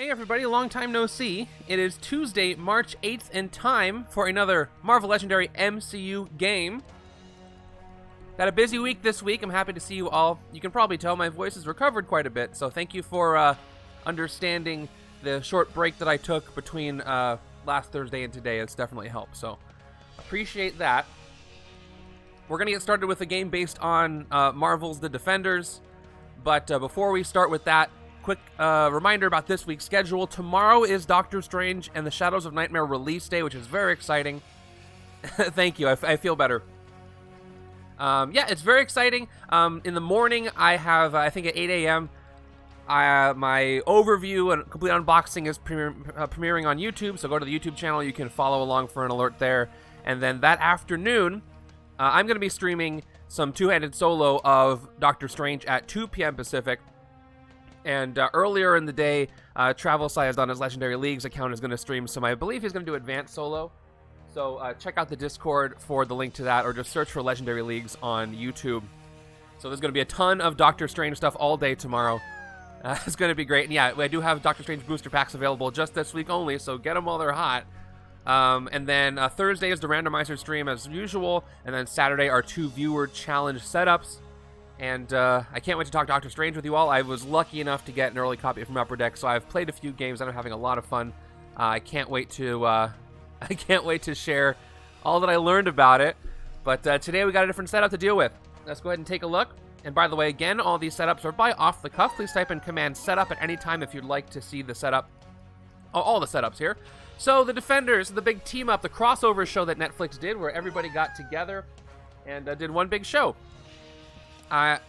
Hey everybody, long time no see. It is Tuesday, March 8th, and time for another Marvel Legendary MCU game. Got a busy week this week. I'm happy to see you all. You can probably tell my voice has recovered quite a bit, so thank you for understanding the short break that I took between last Thursday and today. It's definitely helped, so appreciate that. We're going to get started with a game based on Marvel's The Defenders, but before we start with that, quick reminder about this week's schedule. Tomorrow is Doctor Strange and the Shadows of Nightmare release day, which is very exciting. Thank you. I feel better. Yeah, it's very exciting. In the morning, I have, I think at 8 a.m., my overview and complete unboxing is premiering on YouTube, so go to the YouTube channel. You can follow along for an alert there. And then that afternoon, I'm going to be streaming some two-handed solo of Doctor Strange at 2 p.m. Pacific. And earlier in the day, Travel Size on his Legendary Leagues account is going to stream some. I believe he's going to do advanced solo. So check out the Discord for the link to that, or just search for Legendary Leagues on YouTube. So there's going to be a ton of Doctor Strange stuff all day tomorrow. It's going to be great. And yeah, I do have Doctor Strange booster packs available just this week only, so get them while they're hot. And then Thursday is the randomizer stream as usual. And then Saturday are 2 viewer challenge setups. And I can't wait to talk Doctor Strange with you all. I was lucky enough to get an early copy from Upper Deck, so I've played a few games and I'm having a lot of fun. I can't wait to share all that I learned about it. But today we got a different setup to deal with. Let's go ahead and take a look. And by the way, again, all these setups are by off the cuff. Please type in command setup at any time if you'd like to see the setup. All the setups here. So the Defenders, the big team up, the crossover show that Netflix did, where everybody got together and did one big show. I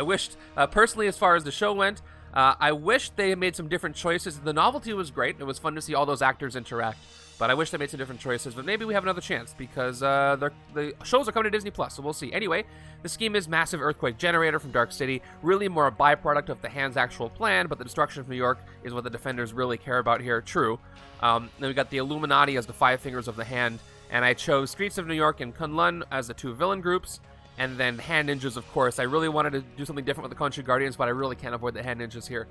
wished, personally, as far as the show went, I wish they made some different choices. The novelty was great. It was fun to see all those actors interact. But I wish they made some different choices. But maybe we have another chance, because the shows are coming to Disney+, so we'll see. Anyway, the scheme is massive earthquake generator from Dark City. Really more a byproduct of the Hand's actual plan, but the destruction of New York is what the Defenders really care about here. True. Then we got the Illuminati as the 5 fingers of the Hand. And I chose Streets of New York and Kunlun as the 2 villain groups. And then Hand Ninjas, of course. I really wanted to do something different with the Country Guardians, but I really can't avoid the Hand Ninjas here.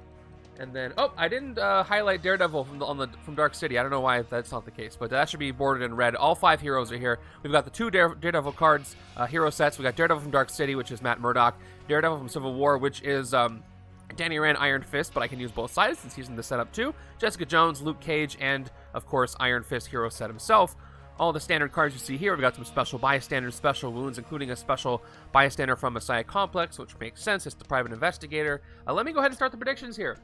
And then, oh, I didn't highlight Daredevil from Dark City. I don't know why that's not the case, but that should be bordered in red. All 5 heroes are here. We've got the 2 Daredevil cards, hero sets. We got Daredevil from Dark City, which is Matt Murdock. Daredevil from Civil War, which is Danny Rand, Iron Fist, but I can use both sides since he's in the setup too. Jessica Jones, Luke Cage, and of course Iron Fist hero set himself. All the standard cards you see here, we've got some special bystanders, special wounds, including a special bystander from Messiah Complex, which makes sense. It's the private investigator. Let me go ahead and start the predictions here.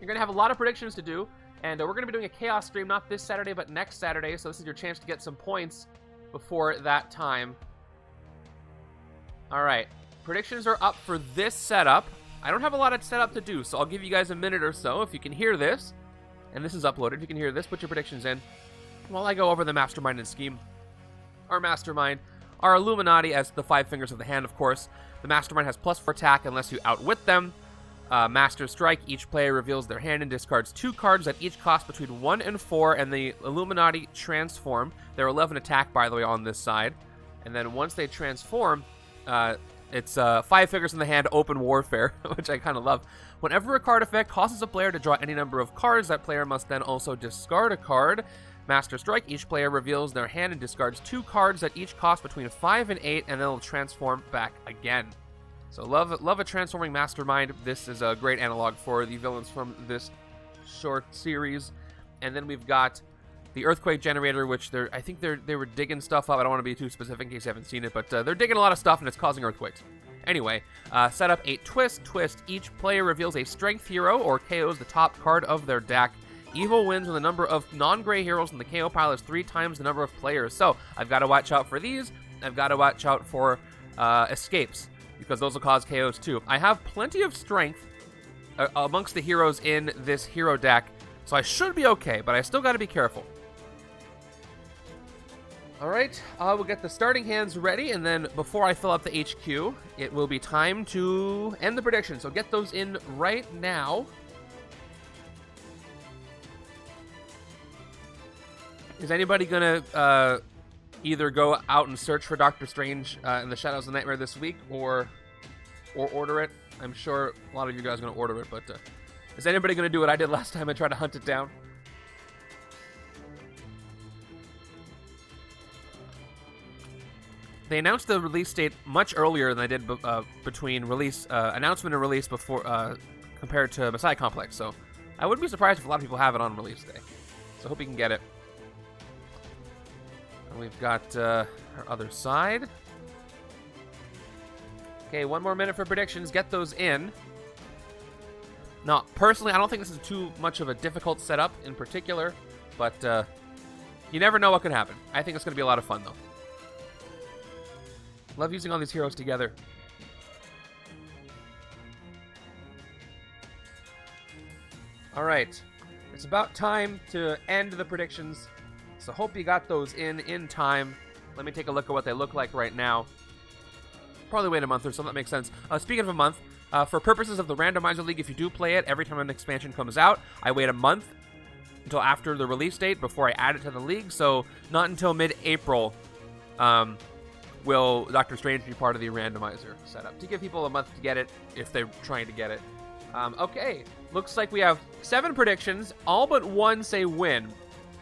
You're going to have a lot of predictions to do, and we're going to be doing a Chaos stream, not this Saturday, but next Saturday, so this is your chance to get some points before that time. All right, predictions are up for this setup. I don't have a lot of setup to do, so I'll give you guys a minute or so. If you can hear this, and this is uploaded, if you can hear this, put your predictions in while I go over the Mastermind and scheme. Our Mastermind, our Illuminati as the 5 fingers of the Hand, of course. The Mastermind has +4 attack unless you outwit them. Master Strike, each player reveals their hand and discards 2 cards that each cost between 1 and 4, and the Illuminati transform. They're 11 attack, by the way, on this side. And then once they transform, it's 5 fingers in the Hand, open warfare, which I kind of love. Whenever a card effect causes a player to draw any number of cards, that player must then also discard a card. Master Strike, each player reveals their hand and discards 2 cards that each cost between 5 and 8, and then they'll transform back again. So love a transforming Mastermind. This is a great analog for the villains from this short series. And then we've got the Earthquake Generator, which I think they were digging stuff up. I don't want to be too specific in case you haven't seen it, but they're digging a lot of stuff and it's causing earthquakes. Anyway, setup 8 Twist. Each player reveals a Strength hero or KOs the top card of their deck. Evil wins when the number of non-gray heroes in the KO pile is 3 times the number of players. So I've got to watch out for these. I've got to watch out for escapes, because those will cause KOs too. I have plenty of strength amongst the heroes in this hero deck, so I should be okay, but I still got to be careful. Alright, we'll get the starting hands ready, and then before I fill up the HQ, it will be time to end the prediction. So get those in right now. Is anybody going to either go out and search for Doctor Strange in the Shadows of the Nightmare this week, or order it? I'm sure a lot of you guys are going to order it, but Is anybody going to do what I did last time and try to hunt it down? They announced the release date much earlier than they did between release announcement and release before compared to Messiah Complex. So I wouldn't be surprised if a lot of people have it on release day. So I hope you can get it. And we've got our other side. Okay, 1 more minute for predictions. Get those in. Now, personally, I don't think this is too much of a difficult setup in particular, but you never know what could happen. I think it's going to be a lot of fun, though. Love using all these heroes together. All right. It's about time to end the predictions, so hope you got those in time. Let me take a look at what they look like right now. Probably wait a month or so, that makes sense. Speaking of a month, for purposes of the Randomizer League, if you do play it, every time an expansion comes out, I wait a month until after the release date before I add it to the league, so not until mid-April will Doctor Strange be part of the randomizer setup, to give people a month to get it if they're trying to get it. Okay, looks like we have 7 predictions, all but 1 say win,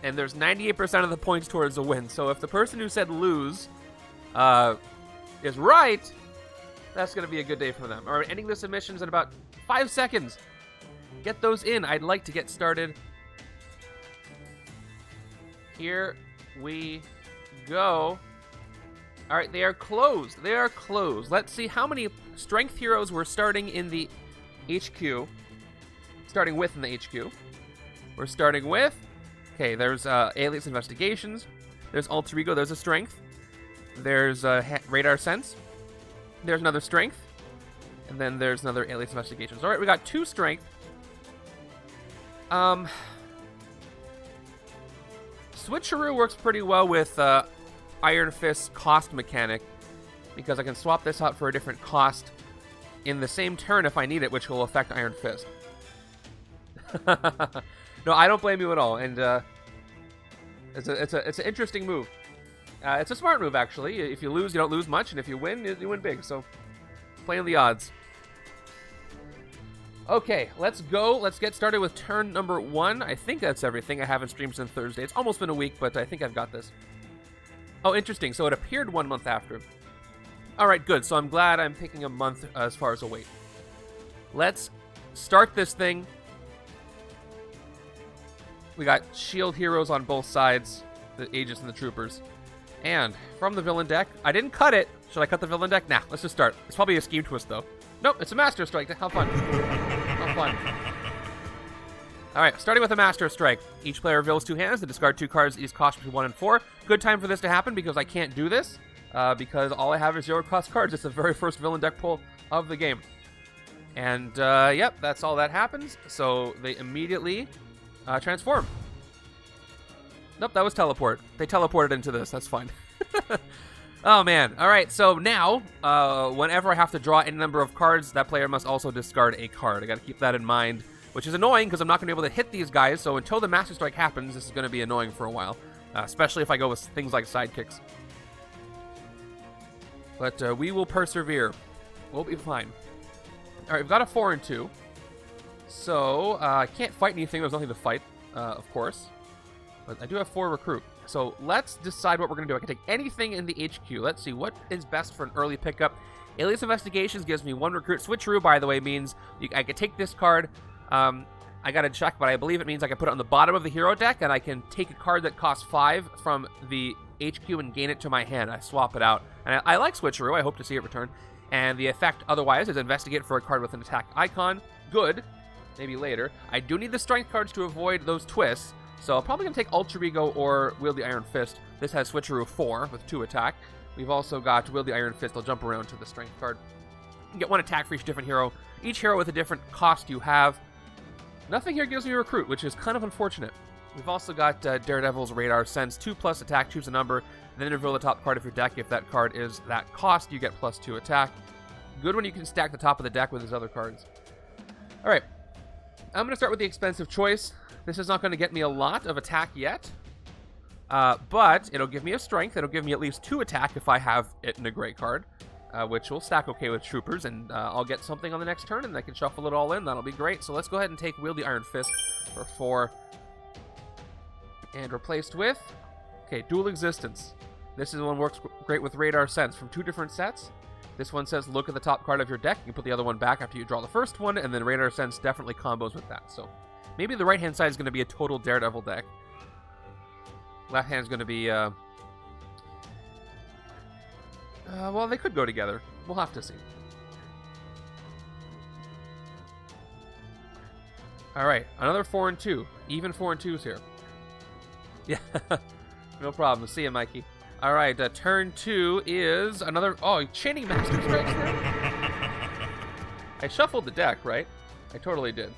and there's 98% of the points towards a win, so if the person who said lose is right, that's going to be a good day for them. All right, ending the submissions in about 5 seconds. Get those in. I'd like to get started. Here we go. All right, they are closed. They are closed. Let's see how many strength heroes we're starting in the HQ. Starting with in the HQ. We're starting with... Okay, there's Alias Investigations. There's Alter Ego. There's a strength. There's Radar Sense. There's another strength. And then there's another Alias Investigations. All right, we got 2 strength. Switcheroo works pretty well with Iron Fist cost mechanic, because I can swap this out for a different cost in the same turn if I need it, which will affect Iron Fist. No, I don't blame you at all, and it's an interesting move. It's a smart move, actually. If you lose, you don't lose much, and if you win, you win big. So, playing the odds. Okay, let's go. Let's get started with turn number 1. I think that's everything. I haven't streamed since Thursday. It's almost been a week, but I think I've got this. Oh, interesting. So it appeared 1 month after. All right, good. So I'm glad I'm picking a month as far as a wait. Let's start this thing. We got shield heroes on both sides, the Aegis and the Troopers. And from the villain deck, I didn't cut it. Should I cut the villain deck? Nah, let's just start. It's probably a scheme twist, though. Nope, it's a Master Strike. How fun. How fun. All right, starting with a Master Strike. Each player reveals 2 hands to discard 2 cards. These cost between 1 and 4. Good time for this to happen because I can't do this because all I have is 0 cost cards. It's the very first villain deck pull of the game. And, yep, that's all that happens. So they immediately transform. Nope, that was teleport. They teleported into this. That's fine. Oh, man. All right, so now, whenever I have to draw any number of cards, that player must also discard a card. I got to keep that in mind, which is annoying because I'm not going to be able to hit these guys, so until the Master Strike happens, this is going to be annoying for a while, especially if I go with things like sidekicks. But we will persevere. We'll be fine. All right, we've got a 4 and 2. So, I can't fight anything. There's nothing to fight, of course. But I do have 4 recruit. So, let's decide what we're going to do. I can take anything in the HQ. Let's see what is best for an early pickup. Alias Investigations gives me 1 recruit. Switcheroo, by the way, means I can take this card. I got to check, but I believe it means I can put it on the bottom of the hero deck, and I can take a card that costs 5 from the HQ and gain it to my hand. I swap it out. And I like Switcheroo. I hope to see it return. And the effect otherwise is investigate for a card with an attack icon. Good. Maybe later. I do need the strength cards to avoid those twists, so I'm probably going to take Alter Ego or Wield the Iron Fist. This has Switcheroo 4 with 2 attack. We've also got Wield the Iron Fist. I'll jump around to the strength card. You get 1 attack for each different hero. Each hero with a different cost you have. Nothing here gives me a recruit, which is kind of unfortunate. We've also got Daredevil's Radar Sense. 2+ attack, choose a number, then reveal the top card of your deck. If that card is that cost, you get +2 attack. Good when you can stack the top of the deck with his other cards. All right. I'm going to start with the expensive choice. This is not going to get me a lot of attack yet, but it'll give me a strength. It'll give me at least 2 attack if I have it in a gray card. which will stack okay with troopers, and I'll get something on the next turn, and I can shuffle it all in. That'll be great. So let's go ahead and take Wield the Iron Fist for 4. And replaced with, okay, Dual Existence. This is one works great with Radar Sense from 2 different sets. This one says look at the top card of your deck. You can put the other one back after you draw the first one, and then Radar Sense definitely combos with that. So maybe the right-hand side is going to be a total Daredevil deck. Left hand is going to be, well, they could go together. We'll have to see. All right, another 4 and 2. Even 4 and 2s here. Yeah, no problem. See you, Mikey. All right, turn 2 is another... Oh, Chaining Master Strikes there? I shuffled the deck, right? I totally did.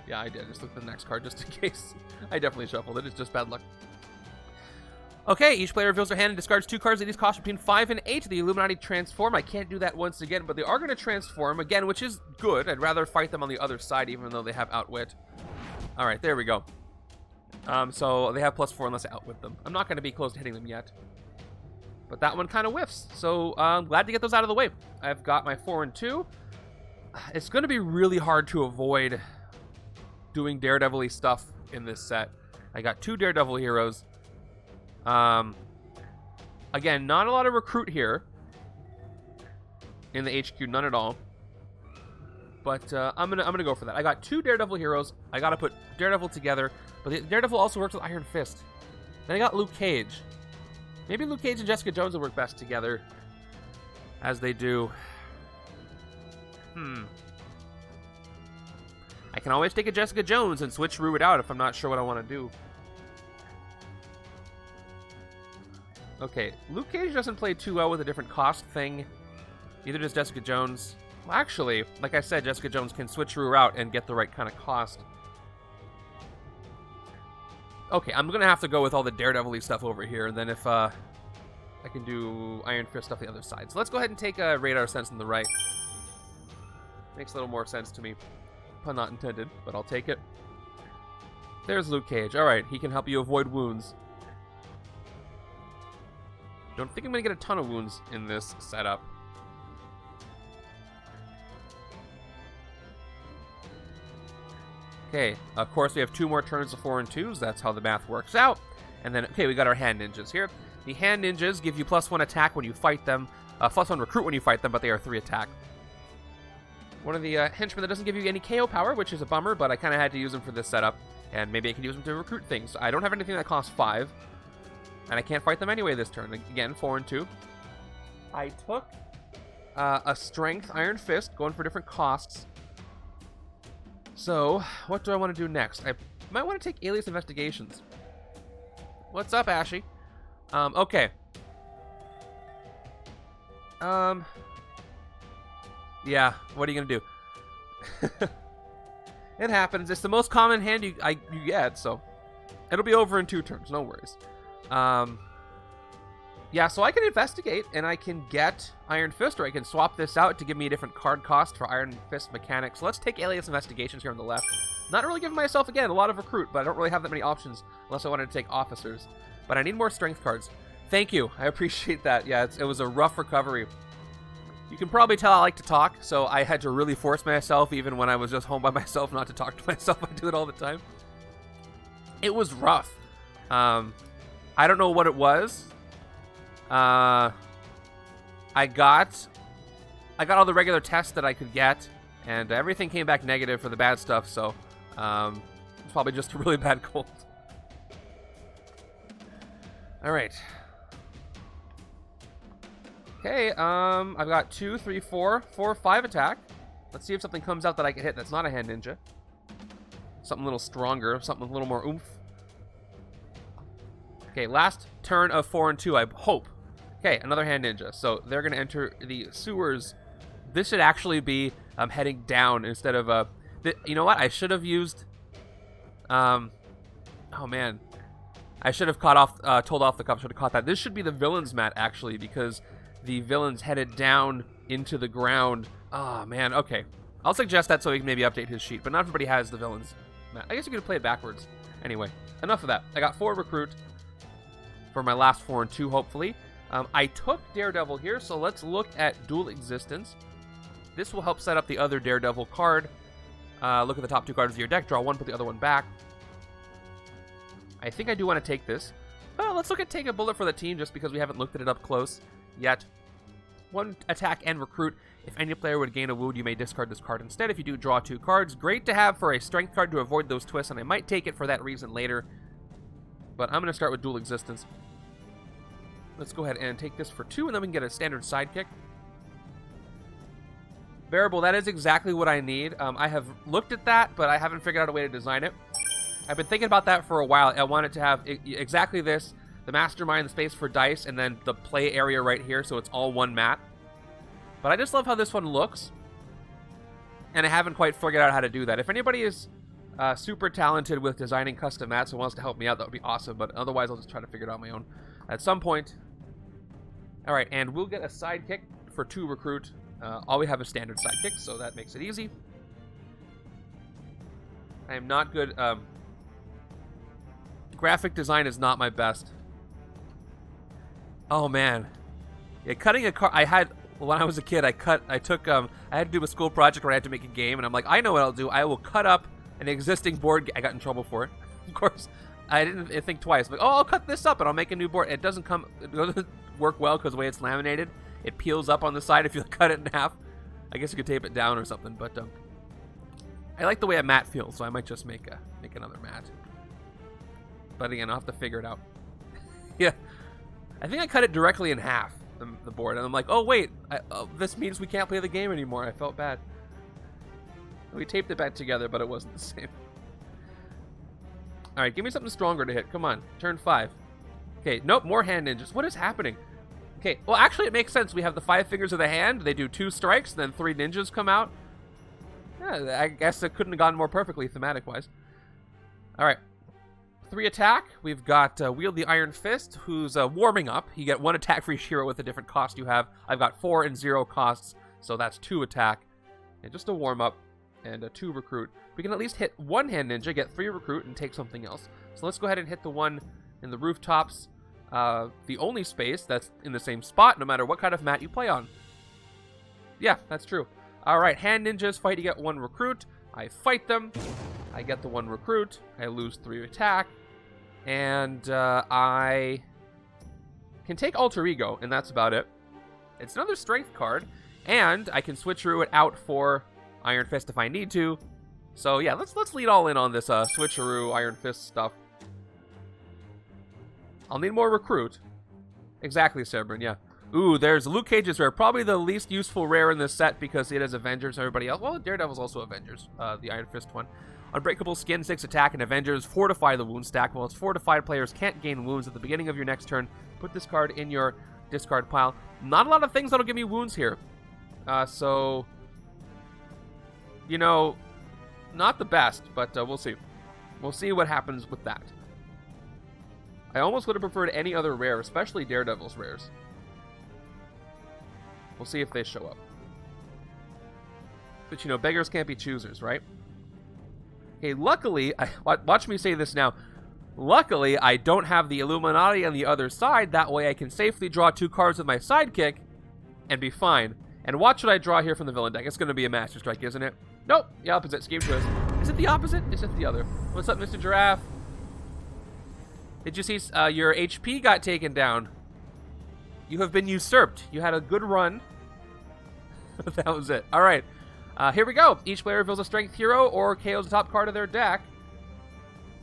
Yeah, I did. Just look at the next card just in case. I definitely shuffled it. It's just bad luck. Okay, each player reveals their hand and discards 2 cards that each cost between 5 and 8. The Illuminati transform. I can't do that once again, but they are going to transform again, which is good. I'd rather fight them on the other side, even though they have Outwit. All right, there we go. So they have +4 unless I outwit them. I'm not going to be close to hitting them yet. But that one kind of whiffs. So I'm glad to get those out of the way. I've got my 4 and 2. It's going to be really hard to avoid doing Daredevil-y stuff in this set. I got 2 Daredevil heroes. Again, not a lot of recruit here in the HQ, none at all. But I'm gonna go for that. I got 2 Daredevil heroes. I gotta put Daredevil together, but the Daredevil also works with Iron Fist. Then I got Luke Cage. Maybe Luke Cage and Jessica Jones will work best together, as they do. I can always take a Jessica Jones and switcheroo it out if I'm not sure what I want to do. Okay, Luke Cage doesn't play too well with a different cost thing. Neither does Jessica Jones. Well, actually, like I said, Jessica Jones can switcheroo out and get the right kind of cost. Okay, I'm going to have to go with all the Daredevil-y stuff over here, and then if I can do Iron Fist stuff the other side. So let's go ahead and take a Radar Sense on the right. Makes a little more sense to me. Pun not intended, but I'll take it. There's Luke Cage. All right, he can help you avoid wounds. Don't think I'm going to get a ton of wounds in this setup. Okay, of course we have 2 more turns of 4 and 2s. That's how the math works out. And then, okay, we got our Hand Ninjas here. The Hand Ninjas give you +1 attack when you fight them, +1 recruit when you fight them, but they are 3 attack. One of the henchmen that doesn't give you any KO power, which is a bummer, but I kind of had to use them for this setup. And maybe I can use them to recruit things. I don't have anything that costs 5. And I can't fight them anyway this turn. Again, 4 and 2. I took a Strength Iron Fist, going for different costs. So, what do I want to do next? I might want to take Alias Investigations. What's up, Ashy? Okay. Yeah, what are you going to do? It happens. It's the most common hand you get, so it'll be over in 2 turns. No worries. Yeah, so I can investigate, and I can get Iron Fist, or I can swap this out to give me a different card cost for Iron Fist mechanics. So let's take Alias Investigations here on the left. Not really giving myself, again, a lot of recruit, but I don't really have that many options unless I wanted to take officers. But I need more strength cards. Thank you. I appreciate that. Yeah, it was a rough recovery. You can probably tell I like to talk, so I had to really force myself, even when I was just home by myself, not to talk to myself. I do it all the time. It was rough. I don't know what it was. I got all the regular tests that I could get, and everything came back negative for the bad stuff, so it's probably just a really bad cold. All right. Okay, I've got 2, 3, 4, 5 attack. Let's see if something comes out that I can hit that's not a Hand Ninja. Something a little stronger, something with a little more oomph. Okay, last turn of 4 and 2, I hope. Okay, another Hand Ninja. So they're going to enter the sewers. This should actually be heading down instead of... you know what? I should have used... oh, man. I should have told off the cup. Should have caught that. This should be the villains mat, actually, because the villains headed down into the ground. Oh, man. Okay. I'll suggest that so he can maybe update his sheet, but not everybody has the villains mat. I guess you could play it backwards. Anyway, enough of that. I got 4 recruit for my last 4 and 2, hopefully. I took Daredevil here, so let's look at Dual Existence. This will help set up the other Daredevil card. Look at the top 2 cards of your deck, draw one, put the other one back. I think I do want to take this. Well, let's look at Take a Bullet for the Team, just because we haven't looked at it up close yet. 1 attack and recruit. If any player would gain a wound, you may discard this card instead. If you do, draw 2 cards. Great to have for a strength card to avoid those twists, and I might take it for that reason later. But I'm going to start with Dual Existence. Let's go ahead and take this for 2, and then we can get a standard sidekick. Bearable, that is exactly what I need. I have looked at that, but I haven't figured out a way to design it. I've been thinking about that for a while. I wanted to have exactly this, the Mastermind, the space for dice, and then the play area right here, so it's all one mat. But I just love how this one looks, and I haven't quite figured out how to do that. If anybody is super talented with designing custom mats and wants to help me out, that would be awesome, but otherwise I'll just try to figure it out on my own at some point. Alright, and we'll get a sidekick for 2 recruit. All we have is standard sidekick, so that makes it easy. I am not good. Graphic design is not my best. Oh man, yeah, cutting a card. When I was a kid, I had to do a school project where I had to make a game, and I'm like, I know what I'll do. I will cut up an existing board. I got in trouble for it, of course. I didn't think twice. I'm like, oh, I'll cut this up and I'll make a new board. It doesn't work well because the way it's laminated, it peels up on the side if you cut it in half. I guess you could tape it down or something, but I like the way a mat feels, so I might just make another mat. But again, I'll have to figure it out. Yeah, I think I cut it directly in half, the board, and I'm like, oh wait, this means we can't play the game anymore. I felt bad. We taped it back together, but it wasn't the same. Alright, give me something stronger to hit. Come on, turn 5. Okay, nope, more hand ninjas. What is happening? Okay, well actually it makes sense. We have the 5 fingers of the hand. They do 2 strikes, then 3 ninjas come out. Yeah, I guess it couldn't have gone more perfectly thematic-wise. Alright. 3 attack. We've got Wield the Iron Fist, who's warming up. You get 1 attack for each hero with a different cost you have. I've got 4 and 0 costs, so that's 2 attack. And just a warm-up and a 2 recruit. We can at least hit 1 hand ninja, get 3 recruit, and take something else. So let's go ahead and hit the one in the rooftops. The only space that's in the same spot, no matter what kind of mat you play on. Yeah, that's true. Alright, hand ninjas fight to get 1 recruit. I fight them. I get the 1 recruit. I lose 3 attack. And I can take Alter Ego, and that's about it. It's another strength card, and I can switcheroo it out for Iron Fist if I need to. So yeah, let's lead all in on this switcheroo Iron Fist stuff. I'll need more recruit. Exactly, Sebrin, yeah. Ooh, there's Luke Cage's rare. Probably the least useful rare in this set because it has Avengers and everybody else. Well, Daredevil's also Avengers, the Iron Fist one. Unbreakable Skin, 6 attack, and Avengers. Fortify the wound stack. While it's fortified, players can't gain wounds at the beginning of your next turn. Put this card in your discard pile. Not a lot of things that'll give me wounds here. So, you know, not the best, but we'll see. We'll see what happens with that. I almost would have preferred any other rare, especially Daredevil's rares. We'll see if they show up. But, you know, beggars can't be choosers, right? Okay, luckily, watch me say this now. Luckily, I don't have the Illuminati on the other side. That way I can safely draw 2 cards with my sidekick and be fine. And watch what I draw here from the villain deck. It's going to be a Master Strike, isn't it? Nope, the opposite. Scheme twist. Is it the opposite? Is it the other? What's up, Mr. Giraffe? Did you see your HP got taken down? You have been usurped. You had a good run. That was it. All right. Here we go. Each player reveals a strength hero or KOs the top card of their deck.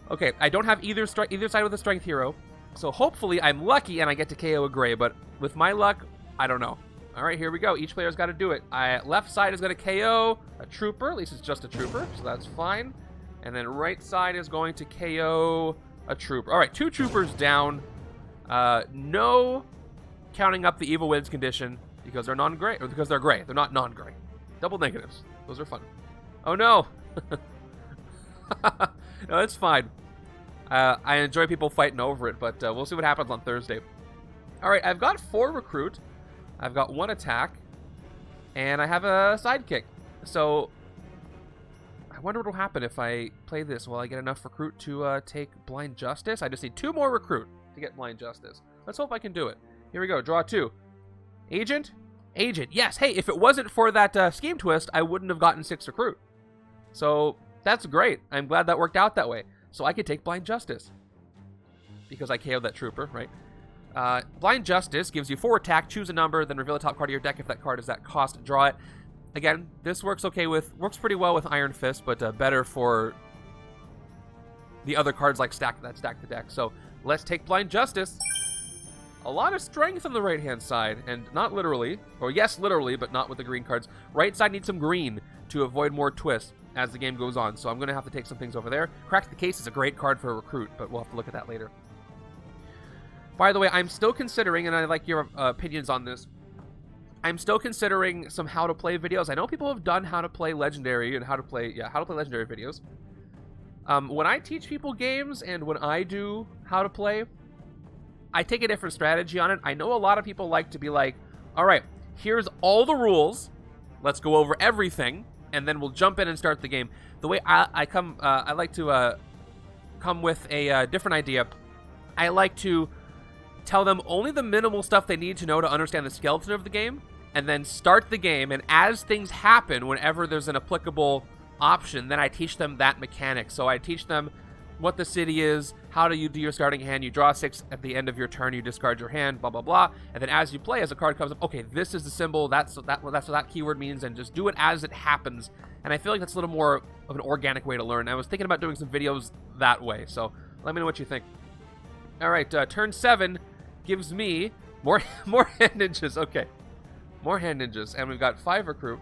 Okay, I don't have either side with a strength hero. So hopefully I'm lucky and I get to KO a gray. But with my luck, I don't know. All right, here we go. Each player's got to do it. Left side is going to KO a trooper. At least it's just a trooper, so that's fine. And then right side is going to KO a trooper. All right, 2 troopers down. No counting up the evil wins condition because they're non-gray, or because they're gray. They're not non-gray. Double negatives. Those are fun. Oh no. No, it's fine. I enjoy people fighting over it, but we'll see what happens on Thursday. All right, I've got 4 recruit. I've got 1 attack, and I have a sidekick. So I wonder what will happen if I play this. Will I get enough recruit to take Blind Justice? I just need 2 more recruit to get Blind Justice. Let's hope I can do it. Here we go. Draw 2. Agent. Agent. Yes. Hey, if it wasn't for that scheme twist, I wouldn't have gotten 6 recruit. So that's great. I'm glad that worked out that way. So I could take Blind Justice. Because I KO'd that trooper, right? Blind Justice gives you 4 attack, choose a number, then reveal the top card of your deck. If that card is that cost, draw it. Again, this works pretty well with Iron Fist, but better for the other cards like stack the deck. So let's take Blind Justice. A lot of strength on the right-hand side, and not literally, or yes, literally, but not with the green cards. Right side needs some green to avoid more twists as the game goes on, so I'm going to have to take some things over there. Crack the Case is a great card for a recruit, but we'll have to look at that later. By the way, I'm still considering, and I like your opinions on this, I'm still considering some how-to-play videos. I know people have done how-to-play Legendary and how-to-play Legendary videos. When I teach people games and when I do how-to-play, I take a different strategy on it. I know a lot of people like to be like, all right, here's all the rules. Let's go over everything, and then we'll jump in and start the game. The way I like to come with a different idea. I like to tell them only the minimal stuff they need to know to understand the skeleton of the game, and then start the game, and as things happen, whenever there's an applicable option, then I teach them that mechanic. So I teach them what the city is, how do you do your starting hand, you draw 6 at the end of your turn, you discard your hand, blah, blah, blah, and then as you play, as a card comes up, okay, this is the symbol, that's what that keyword means, and just do it as it happens. And I feel like that's a little more of an organic way to learn. I was thinking about doing some videos that way, so let me know what you think. All right, turn 7 gives me more hand ninjas. Okay, more hand ninjas, and we've got 5 recruit.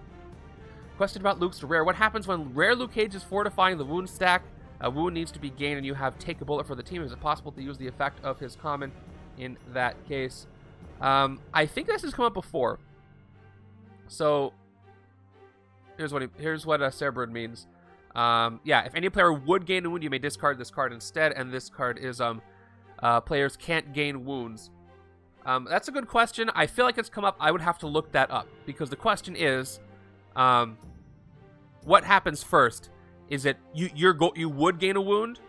Question about Luke's rare. What happens when rare Luke Cage is fortifying the wound stack? A wound needs to be gained, and you have take a bullet for the team. Is it possible to use the effect of his common in that case? I think this has come up before. So here's what Cerebrid means. Yeah, if any player would gain a wound, you may discard this card instead, and this card is players can't gain wounds. That's a good question. I feel like it's come up. I would have to look that up, because the question is, what happens first? Is it you would gain a wound,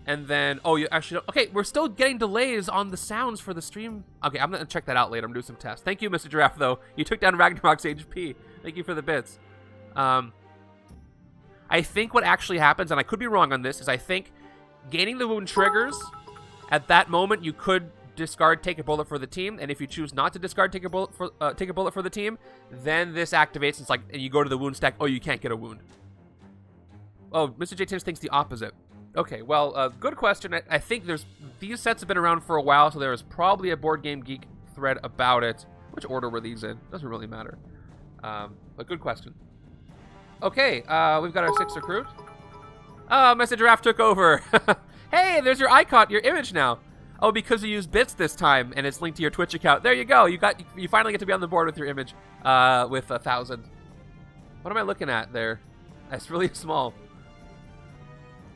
and then you actually don't. Okay, we're still getting delays on the sounds for the stream. Okay, I'm gonna check that out later. I'm gonna do some tests. Thank you, Mr. Giraffe. Though you took down Ragnarok's HP. Thank you for the bits. I think what actually happens, and I could be wrong on this, is I think gaining the wound triggers. At that moment, you could discard take a bullet for the team, and if you choose not to discard take a bullet for the team, then this activates. It's like, and you go to the wound stack. Oh, you can't get a wound. Oh, Mr. J. Tims thinks the opposite. Okay, well, good question. I think these sets have been around for a while, so there is probably a Board Game Geek thread about it. Which order were these in? Doesn't really matter. But good question. Okay, we've got our 6 recruit. Oh, Mr. Giraffe took over. Hey, there's your icon, your image now. Oh, because you used bits this time, and it's linked to your Twitch account. There you go. You finally get to be on the board with your image, with 1,000. What am I looking at there? That's really small.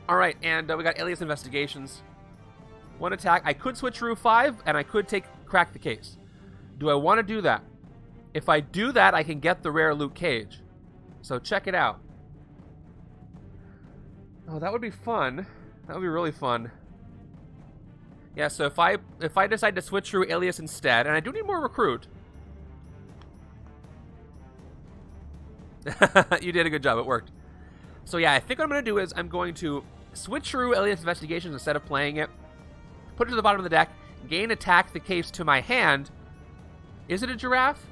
All right, and we got Alias Investigations. 1 attack. I could switch Rue 5, and I could take Crack the Case. Do I want to do that? If I do that, I can get the rare Luke Cage. So check it out. Oh, that would be fun. That would be really fun. Yeah, so if I decide to switch Rue Alias instead, and I do need more recruit. You did a good job. It worked. So yeah, I think what I'm going to do is I'm going to switch through Alias Investigations instead of playing it, put it to the bottom of the deck, gain Attack the Case to my hand. Is it a giraffe?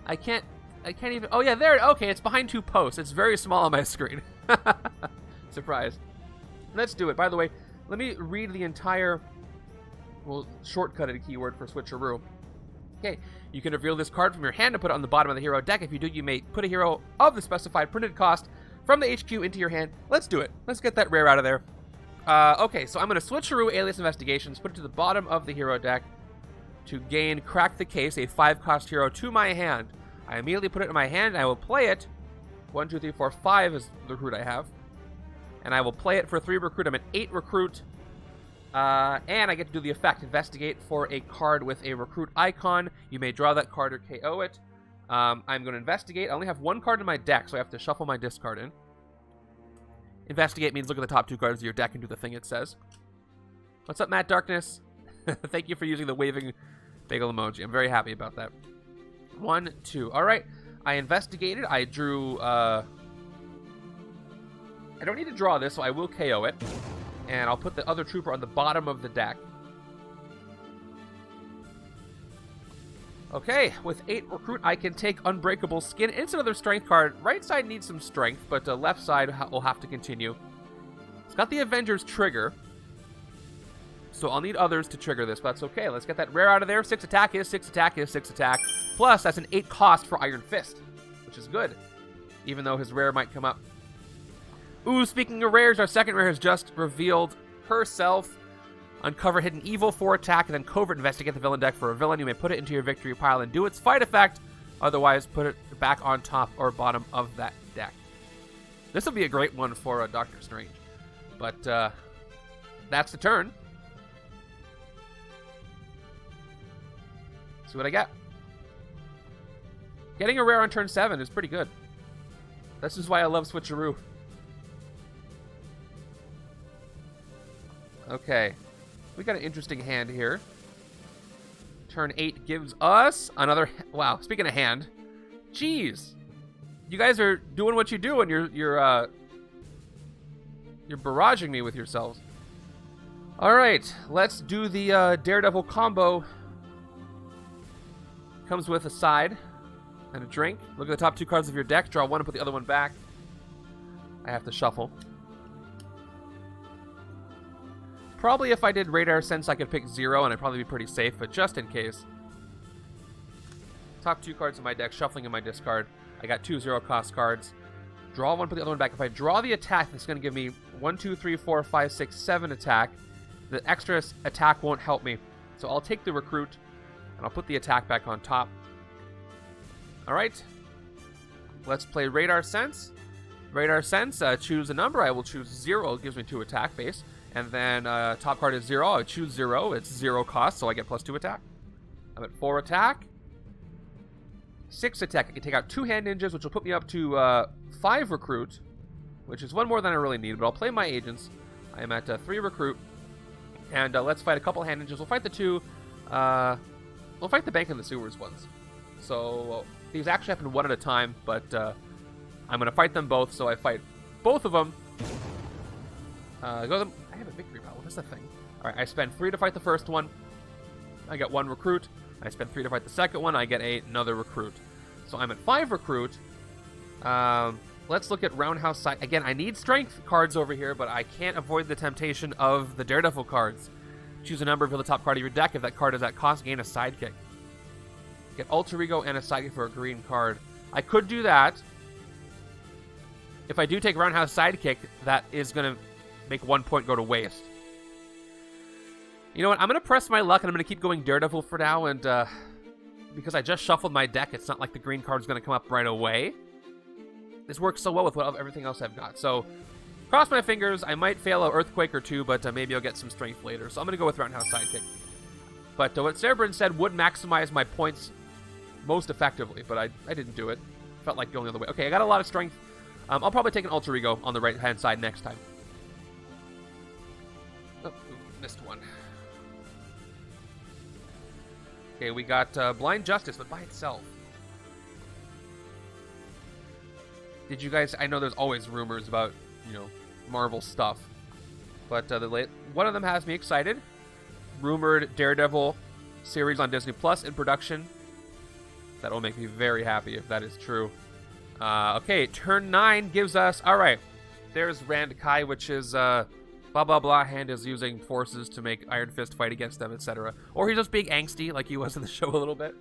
I can't even, oh yeah, there, okay, it's behind 2 posts. It's very small on my screen. Surprise. Let's do it. By the way, let me read the entire, well, shortcutted keyword for switcheroo. Okay, you can reveal this card from your hand and put it on the bottom of the hero deck. If you do, you may put a hero of the specified printed cost from the HQ into your hand. Let's do it. Let's get that rare out of there. Okay, so I'm going to switcheroo Alias Investigations, put it to the bottom of the hero deck to gain Crack the Case, a 5-cost hero, to my hand. I immediately put it in my hand, and I will play it. 1, 2, 3, 4, 5 is the recruit I have. And I will play it for 3 recruit. I'm at 8 recruit. And I get to do the effect. Investigate for a card with a recruit icon. You may draw that card or KO it. I'm going to investigate. I only have 1 card in my deck, so I have to shuffle my discard in. Investigate means look at the top 2 cards of your deck and do the thing it says. What's up, Matt Darkness? Thank you for using the waving Bagel emoji. I'm very happy about that. 1, 2. All right. I investigated. I drew... I don't need to draw this, so I will KO it. And I'll put the other trooper on the bottom of the deck. Okay, with 8 recruit, I can take Unbreakable Skin. It's another strength card. Right side needs some strength, but left side will have to continue. It's got the Avengers trigger. So I'll need others to trigger this, but that's okay. Let's get that rare out of there. 6 attack is 6 attack is 6 attack. Plus, that's an 8 cost for Iron Fist, which is good. Even though his rare might come up. Ooh, speaking of rares, our second rare has just revealed herself. Uncover hidden evil, 4 attack, and then covert investigate the villain deck for a villain. You may put it into your victory pile and do its fight effect. Otherwise, put it back on top or bottom of that deck. This will be a great one for Doctor Strange. But that's the turn. See what I get. Getting a rare on turn 7 is pretty good. This is why I love Switcheroo. Okay. We got an interesting hand here. Turn 8 gives us another... Wow, speaking of hand. Jeez. You guys are doing what you do, and you're barraging me with yourselves. Alright, let's do the Daredevil combo. Comes with a side and a drink. Look at the top 2 cards of your deck. Draw 1 and put the other one back. I have to shuffle. Probably if I did Radar Sense, I could pick 0, and I'd probably be pretty safe, but just in case. Top 2 cards in my deck, shuffling in my discard. I got 2 0-cost cards. Draw 1, put the other one back. If I draw the attack, it's going to give me 1, 2, 3, 4, 5, 6, 7 attack. The extra attack won't help me, so I'll take the recruit, and I'll put the attack back on top. Alright. Let's play Radar Sense. Radar Sense, choose a number. I will choose 0. It gives me 2 attack base. And then top card is 0. I choose 0. It's 0 cost, so I get plus 2 attack. I'm at 4 attack. 6 attack. I can take out 2 hand ninjas, which will put me up to 5 recruit, which is 1 more than I really need, but I'll play my agents. I am at 3 recruit. And let's fight a couple hand ninjas. We'll fight the 2. We'll fight the bank and the sewers ones. So these actually happen 1 at a time, but I'm going to fight them both, so I fight both of them. I have a victory pile. What is the thing? Alright, I spend 3 to fight the first one. I get 1 recruit. I spend 3 to fight the second one. I get another recruit. So I'm at 5 recruit. Let's look at Roundhouse side. Again, I need strength cards over here, but I can't avoid the temptation of the Daredevil cards. Choose a number, reveal the top card of your deck. If that card is at cost, gain a sidekick. Get Alter Ego and a sidekick for a green card. I could do that. If I do take Roundhouse sidekick, that is going to make 1 point go to waste. You know what? I'm going to press my luck, and I'm going to keep going Daredevil for now, and because I just shuffled my deck, it's not like the green card's going to come up right away. This works so well with everything else I've got. So, cross my fingers. I might fail an Earthquake or 2, but maybe I'll get some strength later. So I'm going to go with Roundhouse sidekick. But what Cerebrin said would maximize my points most effectively, but I didn't do it. Felt like going the other way. Okay, I got a lot of strength. I'll probably take an Alter Ego on the right-hand side next time. Oh, missed one. Okay, we got Blind Justice, but by itself. Did you guys... I know there's always rumors about, Marvel stuff. But one of them has me excited. Rumored Daredevil series on Disney Plus in production. That will make me very happy if that is true. Okay, turn 9 gives us... Alright, there's Rand Kai, which is... blah blah blah, hand is using forces to make Iron Fist fight against them, etc. Or he's just being angsty like he was in the show a little bit.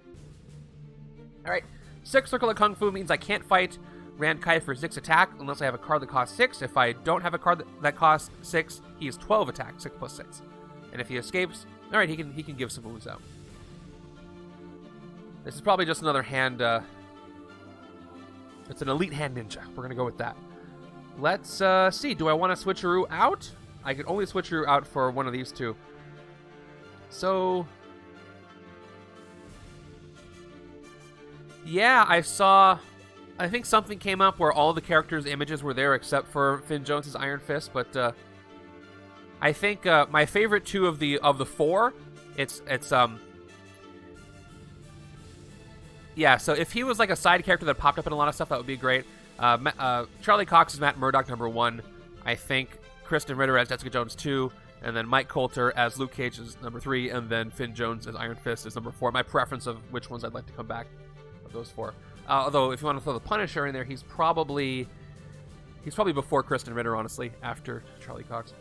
Alright, 6 Circle of Kung Fu means I can't fight Rand Kai for 6 attack unless I have a card that costs 6. If I don't have a card that costs 6, he is 12 attack, 6 plus 6. And if he escapes, alright, he can give some moves out. This is probably just another hand, it's an elite hand ninja. We're gonna go with that. Let's see, do I want to switcheroo out? I can only switcheroo out for one of these two. So... yeah, I think something came up where all the characters' images were there except for Finn Jones' Iron Fist, but I think my favorite 2 of the 4, it's Yeah, so if he was like a side character that popped up in a lot of stuff, that would be great. Charlie Cox is Matt Murdock #1. I think Kristen Ritter as Jessica Jones 2, and then Mike Coulter as Luke Cage is #3, and then Finn Jones as Iron Fist is #4. My preference of which ones I'd like to come back of those 4. Although if you want to throw the Punisher in there, he's probably before Kristen Ritter, honestly, after Charlie Cox.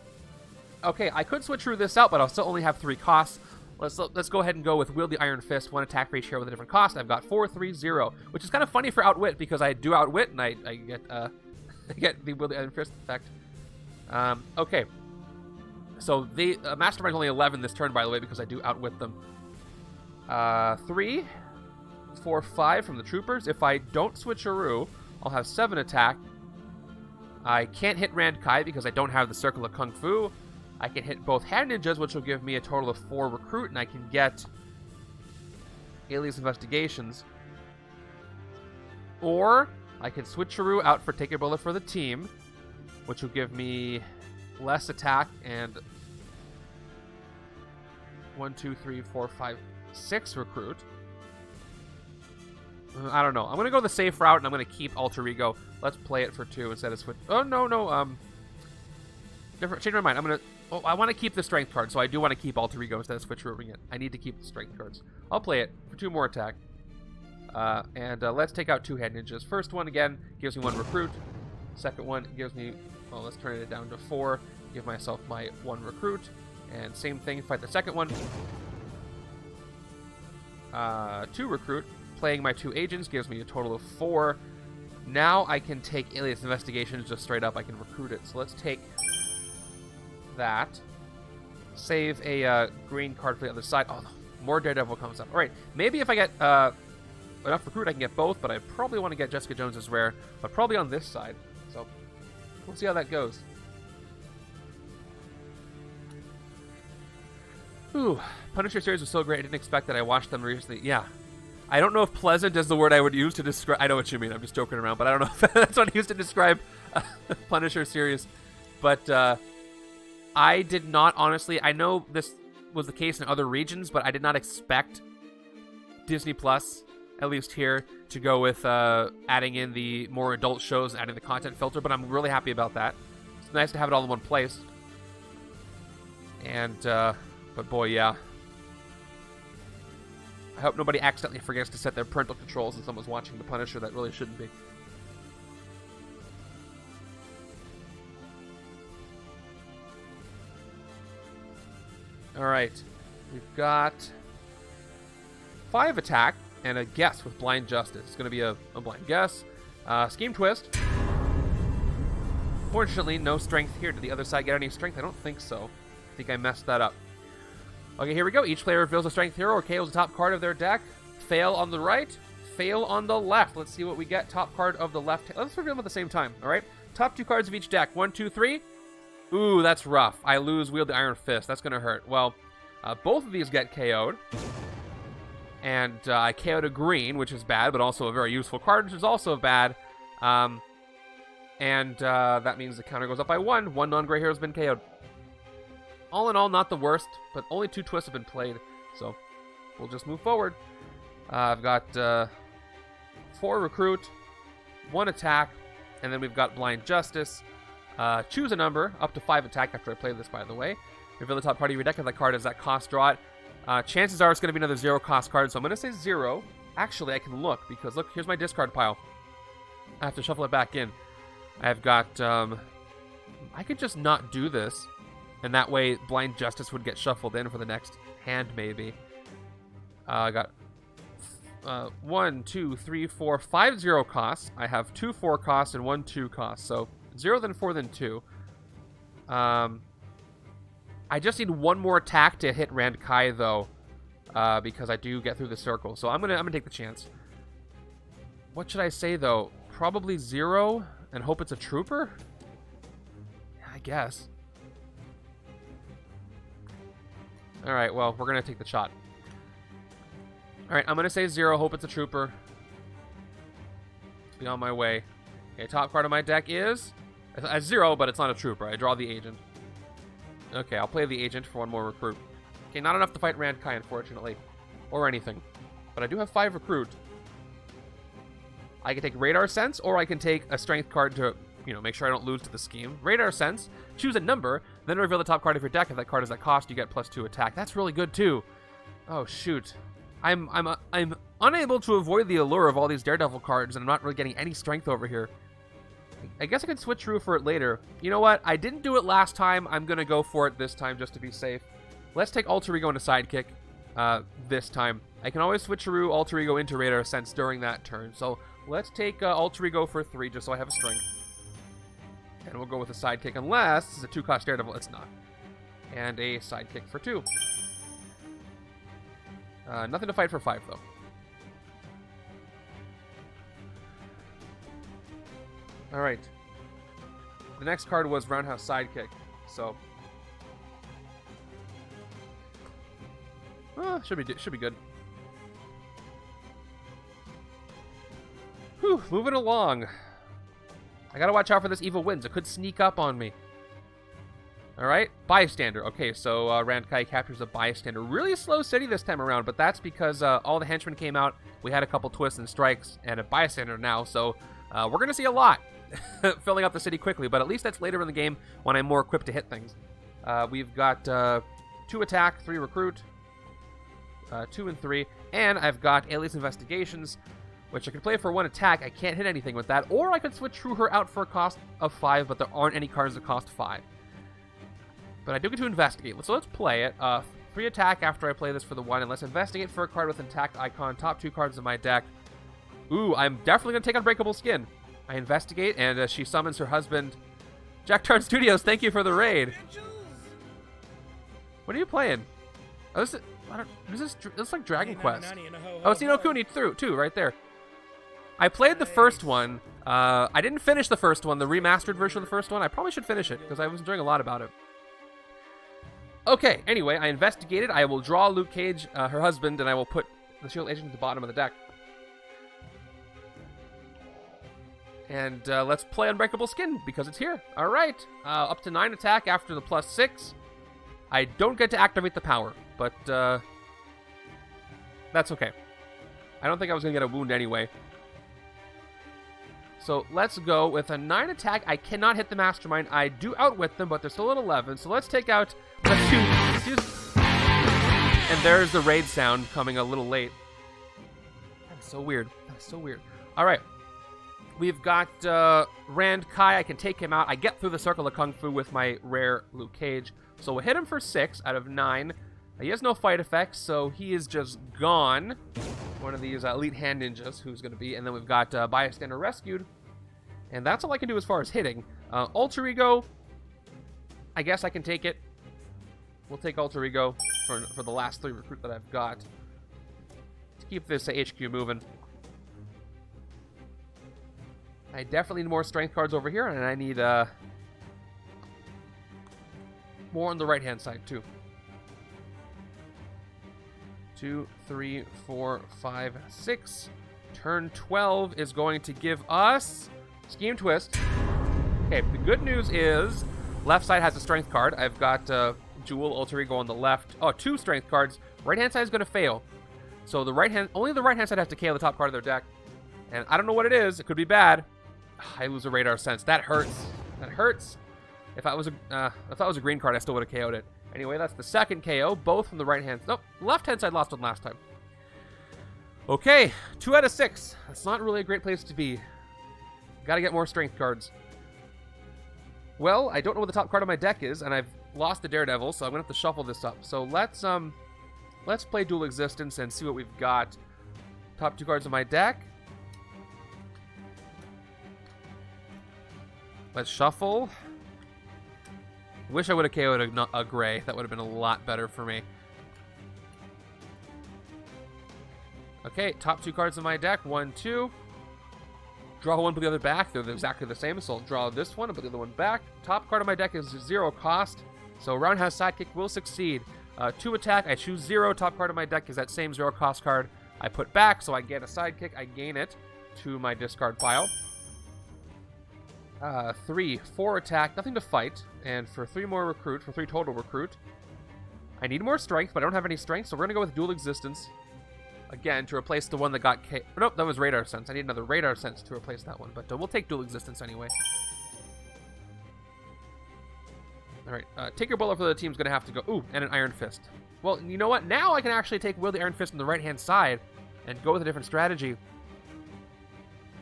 Okay, I could switch through this out, but I'll still only have 3 costs. Let's go ahead and go with Wield the Iron Fist, 1 attack for each hero with a different cost. I've got 4, 3, 0, which is kind of funny for Outwit because I do Outwit and I get I get the Wield the Iron Fist effect. Okay, so the Mastermind's only 11 this turn, by the way, because I do Outwit them. 3, 4, 5 from the Troopers. If I don't switcheroo, I'll have 7 attack. I can't hit Rand Kai because I don't have the Circle of Kung Fu. I can hit both Hand Ninjas, which will give me a total of 4 recruit, and I can get Alias Investigations. Or I can switcheroo out for Take a Bullet for the Team, which will give me less attack and 1, 2, 3, 4, 5, 6 recruit. I don't know. I'm going to go the safe route, and I'm going to keep Alter Ego. Let's play it for 2 instead of switch. Oh, no. Change my mind. I want to keep the strength card, so I do want to keep Alter Ego instead of switcherooing it. I need to keep the strength cards. I'll play it for 2 more attack. Let's take out 2 Head Ninjas. First one, again, gives me 1 recruit. Second one gives me... Well, let's turn it down to 4. Give myself my 1 recruit. And same thing, fight the second one. 2 recruit. Playing my 2 agents gives me a total of 4. Now I can take Alias Investigations just straight up. I can recruit it. So let's take that. Save a green card for the other side. Oh, more Daredevil comes up. All right, maybe if I get enough recruit, I can get both, but I probably want to get Jessica Jones as rare, but probably on this side. So we'll see how that goes. Ooh, Punisher series was so great. I didn't expect that. I watched them recently. Yeah. I don't know if pleasant is the word I would use to describe... I know what you mean. I'm just joking around, but I don't know if that's what I used to describe Punisher series. But I did not, honestly... I know this was the case in other regions, but I did not expect Disney Plus, at least here, to go with adding in the more adult shows and adding the content filter, but I'm really happy about that. It's nice to have it all in one place. And, but boy, yeah. I hope nobody accidentally forgets to set their parental controls and someone's watching The Punisher. That really shouldn't be. Alright. We've got 5 attack and a guess with Blind Justice. It's going to be a blind guess. Scheme Twist. Fortunately, no strength here. Did the other side get any strength? I don't think so. I think I messed that up. Okay, here we go. Each player reveals a strength hero or KOs the top card of their deck. Fail on the right, fail on the left. Let's see what we get. Top card of the left. Let's reveal them at the same time, all right? Top 2 cards of each deck. 1, 2, 3. Ooh, that's rough. I lose Wield the Iron Fist. That's going to hurt. Well, both of these get KO'd. And I KO'd a green, which is bad, but also a very useful card, which is also bad. That means the counter goes up by 1. 1 non-gray hero has been KO'd. All in all, not the worst, but only 2 twists have been played, so we'll just move forward. I've got 4 recruit, 1 attack, and then we've got Blind Justice. Choose a number, up to 5 attack after I play this, by the way. Reveal the top part of your deck if that card has that cost, draw it. Chances are it's going to be another 0 cost card, so I'm going to say 0. Actually, I can look, because look, here's my discard pile. I have to shuffle it back in. I've got, I could just not do this. And that way, Blind Justice would get shuffled in for the next hand, maybe. I got 1, 2, 3, 4, 5 0 costs. I have 2 4 costs and 1 2 costs. So 0, then 4, then 2. I just need 1 more attack to hit Rand Kai, though, because I do get through the circle. So I'm gonna take the chance. What should I say, though? Probably 0 and hope it's a trooper? Yeah, I guess. Alright, well, we're going to take the shot. Alright, I'm going to say 0, hope it's a trooper. Be on my way. Okay, top card of my deck is a 0, but it's not a trooper. I draw the agent. Okay, I'll play the agent for 1 more recruit. Okay, not enough to fight Rand Kai, unfortunately. Or anything. But I do have 5 recruit. I can take Radar Sense, or I can take a strength card to, make sure I don't lose to the scheme. Radar Sense, choose a number, then reveal the top card of your deck. If that card is at cost, you get +2 attack. That's really good too. Oh shoot, I'm unable to avoid the allure of all these Daredevil cards, and I'm not really getting any strength over here. I guess I can switch through for it later. You know what? I didn't do it last time. I'm gonna go for it this time just to be safe. Let's take Alter Ego into Sidekick this time. I can always switcheroo Alter Ego into Radar Sense during that turn. So let's take Alter Ego for 3 just so I have a strength. And we'll go with a Sidekick unless it's a 2-cost Daredevil. It's not. And a Sidekick for 2. Nothing to fight for 5 though. Alright. The next card was Roundhouse Sidekick. So should be good. Whew, moving along. I gotta watch out for this Evil Winds. It could sneak up on me. Alright, Bystander. Okay, so Randkai captures a Bystander. Really slow city this time around, but that's because all the henchmen came out. We had a couple twists and strikes and a Bystander now, so we're gonna see a lot filling up the city quickly, but at least that's later in the game when I'm more equipped to hit things. We've got 2 attack, 3 recruit, 2 and 3, and I've got Alias Investigations, which I can play for 1 attack. I can't hit anything with that, or I could switch through her out for a cost of 5, but there aren't any cards that cost 5. But I do get to investigate, so let's play it. 3 attack after I play this for the 1, and let's investigate for a card with intact icon, top 2 cards in my deck. Ooh, I'm definitely going to take Unbreakable Skin. I investigate, and she summons her husband. Jack Tart Studios, thank you for the raid. What are you playing? Oh, this is like Dragon Quest. Oh, it's Ni no Kuni too, right there. I played the first one. I didn't finish the first one, the remastered version of the first one. I probably should finish it, because I was enjoying a lot about it. Okay, anyway, I investigated. I will draw Luke Cage, her husband, and I will put the Shield Agent at the bottom of the deck. And let's play Unbreakable Skin, because it's here. All right, up to 9 attack after the +6. I don't get to activate the power, but that's okay. I don't think I was going to get a wound anyway. So let's go with a 9 attack. I cannot hit the Mastermind. I do outwit them, but they're still at 11. So let's take out... Let's use... And there's the raid sound coming a little late. That is so weird. That is so weird. All right. We've got Rand Kai. I can take him out. I get through the Circle of Kung Fu with my rare Luke Cage. So we'll hit him for 6 out of 9. He has no fight effects, so he is just gone. One of these elite hand ninjas who's going to be. And then we've got Bystander rescued. And that's all I can do as far as hitting. Alter Ego, I guess I can take it. We'll take Alter Ego for the last 3 recruit that I've got. To keep this HQ moving. I definitely need more strength cards over here, and I need more on the right-hand side, too. 2, 3, 4, 5, 6. Turn 12 is going to give us Scheme Twist. Okay, the good news is left side has a strength card. I've got Jewel, Alter Ego on the left. Oh, 2 strength cards. Right-hand side is going to fail. So only the right-hand side has to KO the top card of their deck. And I don't know what it is. It could be bad. I lose a Radar Sense. That hurts. That hurts. If I was a green card, I still would have KO'd it. Anyway, that's the second KO, both from the right hand. Nope, left-hand side lost one last time. Okay, 2 out of 6. That's not really a great place to be. Gotta get more strength cards. Well, I don't know what the top card of my deck is, and I've lost the Daredevil, so I'm gonna have to shuffle this up. So let's play Dual Existence and see what we've got. Top 2 cards of my deck. Let's shuffle. Wish I would have KO'd a gray. That would have been a lot better for me. Okay, top 2 cards of my deck. 1, 2. Draw one, put the other back. They're exactly the same, so I'll draw this one and put the other one back. Top card of my deck is 0 cost, so Roundhouse Sidekick will succeed. 2 attack, I choose 0. Top card of my deck is that same 0 cost card I put back, so I get a Sidekick. I gain it to my discard pile. 3, 4 attack, nothing to fight, and for 3 more recruit, for 3 total recruit. I need more strength, but I don't have any strength, so we're going to go with Dual Existence. again to replace the one that got K. Oh, nope, that was Radar Sense. I need another Radar Sense to replace that one, but we'll take Dual Existence anyway. Alright, take your bullet for the team's gonna have to go. Ooh, and an Iron Fist. Well, you know what? Now I can actually wield the Iron Fist on the right-hand side and go with a different strategy.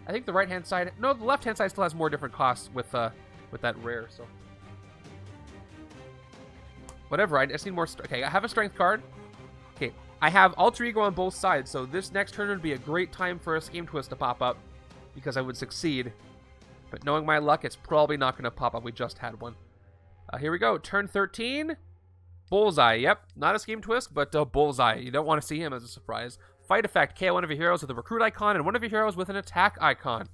I think the right-hand side... No, the left-hand side still has more different costs with that rare, so... Whatever, I just need more... Okay, I have a Strength card. Okay, I have Alter Ego on both sides, so this next turn would be a great time for a Scheme Twist to pop up, because I would succeed. But knowing my luck, it's probably not going to pop up. We just had one. Here we go. Turn 13. Bullseye. Yep. Not a Scheme Twist, but Bullseye. You don't want to see him as a surprise. Fight effect. KO one of your heroes with a recruit icon and one of your heroes with an attack icon.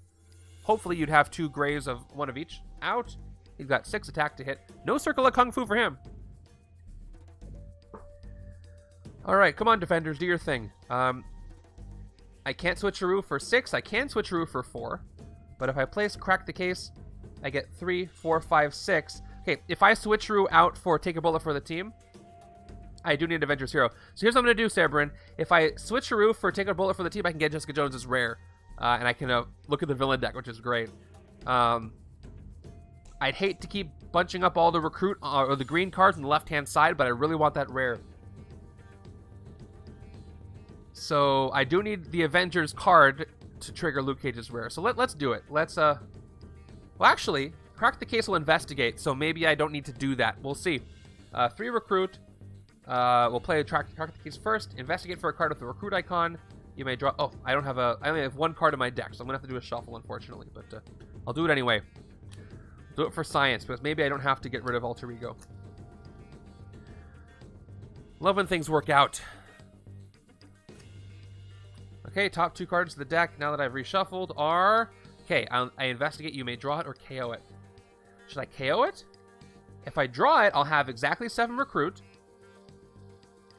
Hopefully you'd have 2 grays of one of each. Out. He's got 6 attack to hit. No Circle of Kung Fu for him. Alright, come on, defenders. Do your thing. I can't switcheroo for 6. I can switcheroo for 4. But if I place Crack the Case, I get 3, 4, 5, 6... Okay, if I switcheroo out for Take a Bullet for the team, I do need an Avengers hero. So here's what I'm going to do, Sabrin. If I switcheroo for Take a Bullet for the team, I can get Jessica Jones as rare. And I can look at the villain deck, which is great. I'd hate to keep bunching up all the recruit or the green cards on the left-hand side, but I really want that rare. So I do need the Avengers card to trigger Luke Cage's rare. So let's do it. Let's, well, actually... Crack the Case will investigate, so maybe I don't need to do that. We'll see. 3 recruit. We'll play Crack the Case first. Investigate for a card with the recruit icon. You may draw... Oh, I only have 1 card in my deck, so I'm going to have to do a shuffle, unfortunately. But I'll do it anyway. Do it for science, because maybe I don't have to get rid of Alter Ego. Love when things work out. Okay, top 2 cards of the deck, now that I've reshuffled, are... Okay, I investigate. You may draw it or KO it. Should I KO it? If I draw it, I'll have exactly 7 recruit.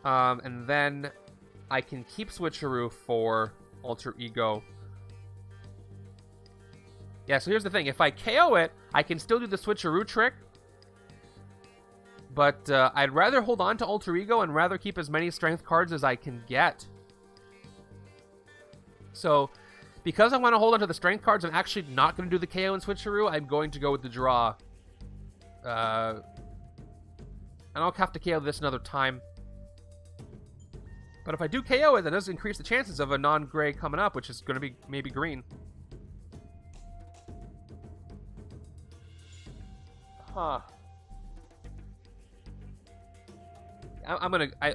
And then I can keep switcheroo for Alter Ego. Yeah, so here's the thing. If I KO it, I can still do the switcheroo trick. But I'd rather hold on to Alter Ego and rather keep as many strength cards as I can get. So... Because I want to hold on to the strength cards, I'm actually not going to do the KO and switcheroo. I'm going to go with the draw. And I'll have to KO this another time. But if I do KO it, that does increase the chances of a non-gray coming up, which is going to be maybe green. Huh.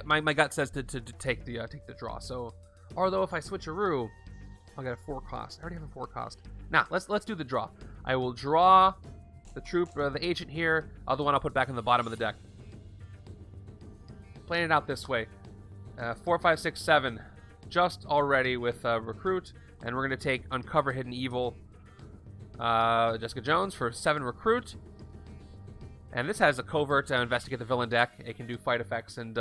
My gut says to take the draw. So, although if I switcheroo... I'll get a 4 cost. I already have a 4 cost. Now, let's do the draw. I will draw the troop, the agent here. Other one I'll put back in the bottom of the deck. Playing it out this way. 4, 5, 6, 7. Just already with recruit. And we're going to take Uncover Hidden Evil. Jessica Jones for 7 recruit. And this has a covert investigate the villain deck. It can do fight effects and...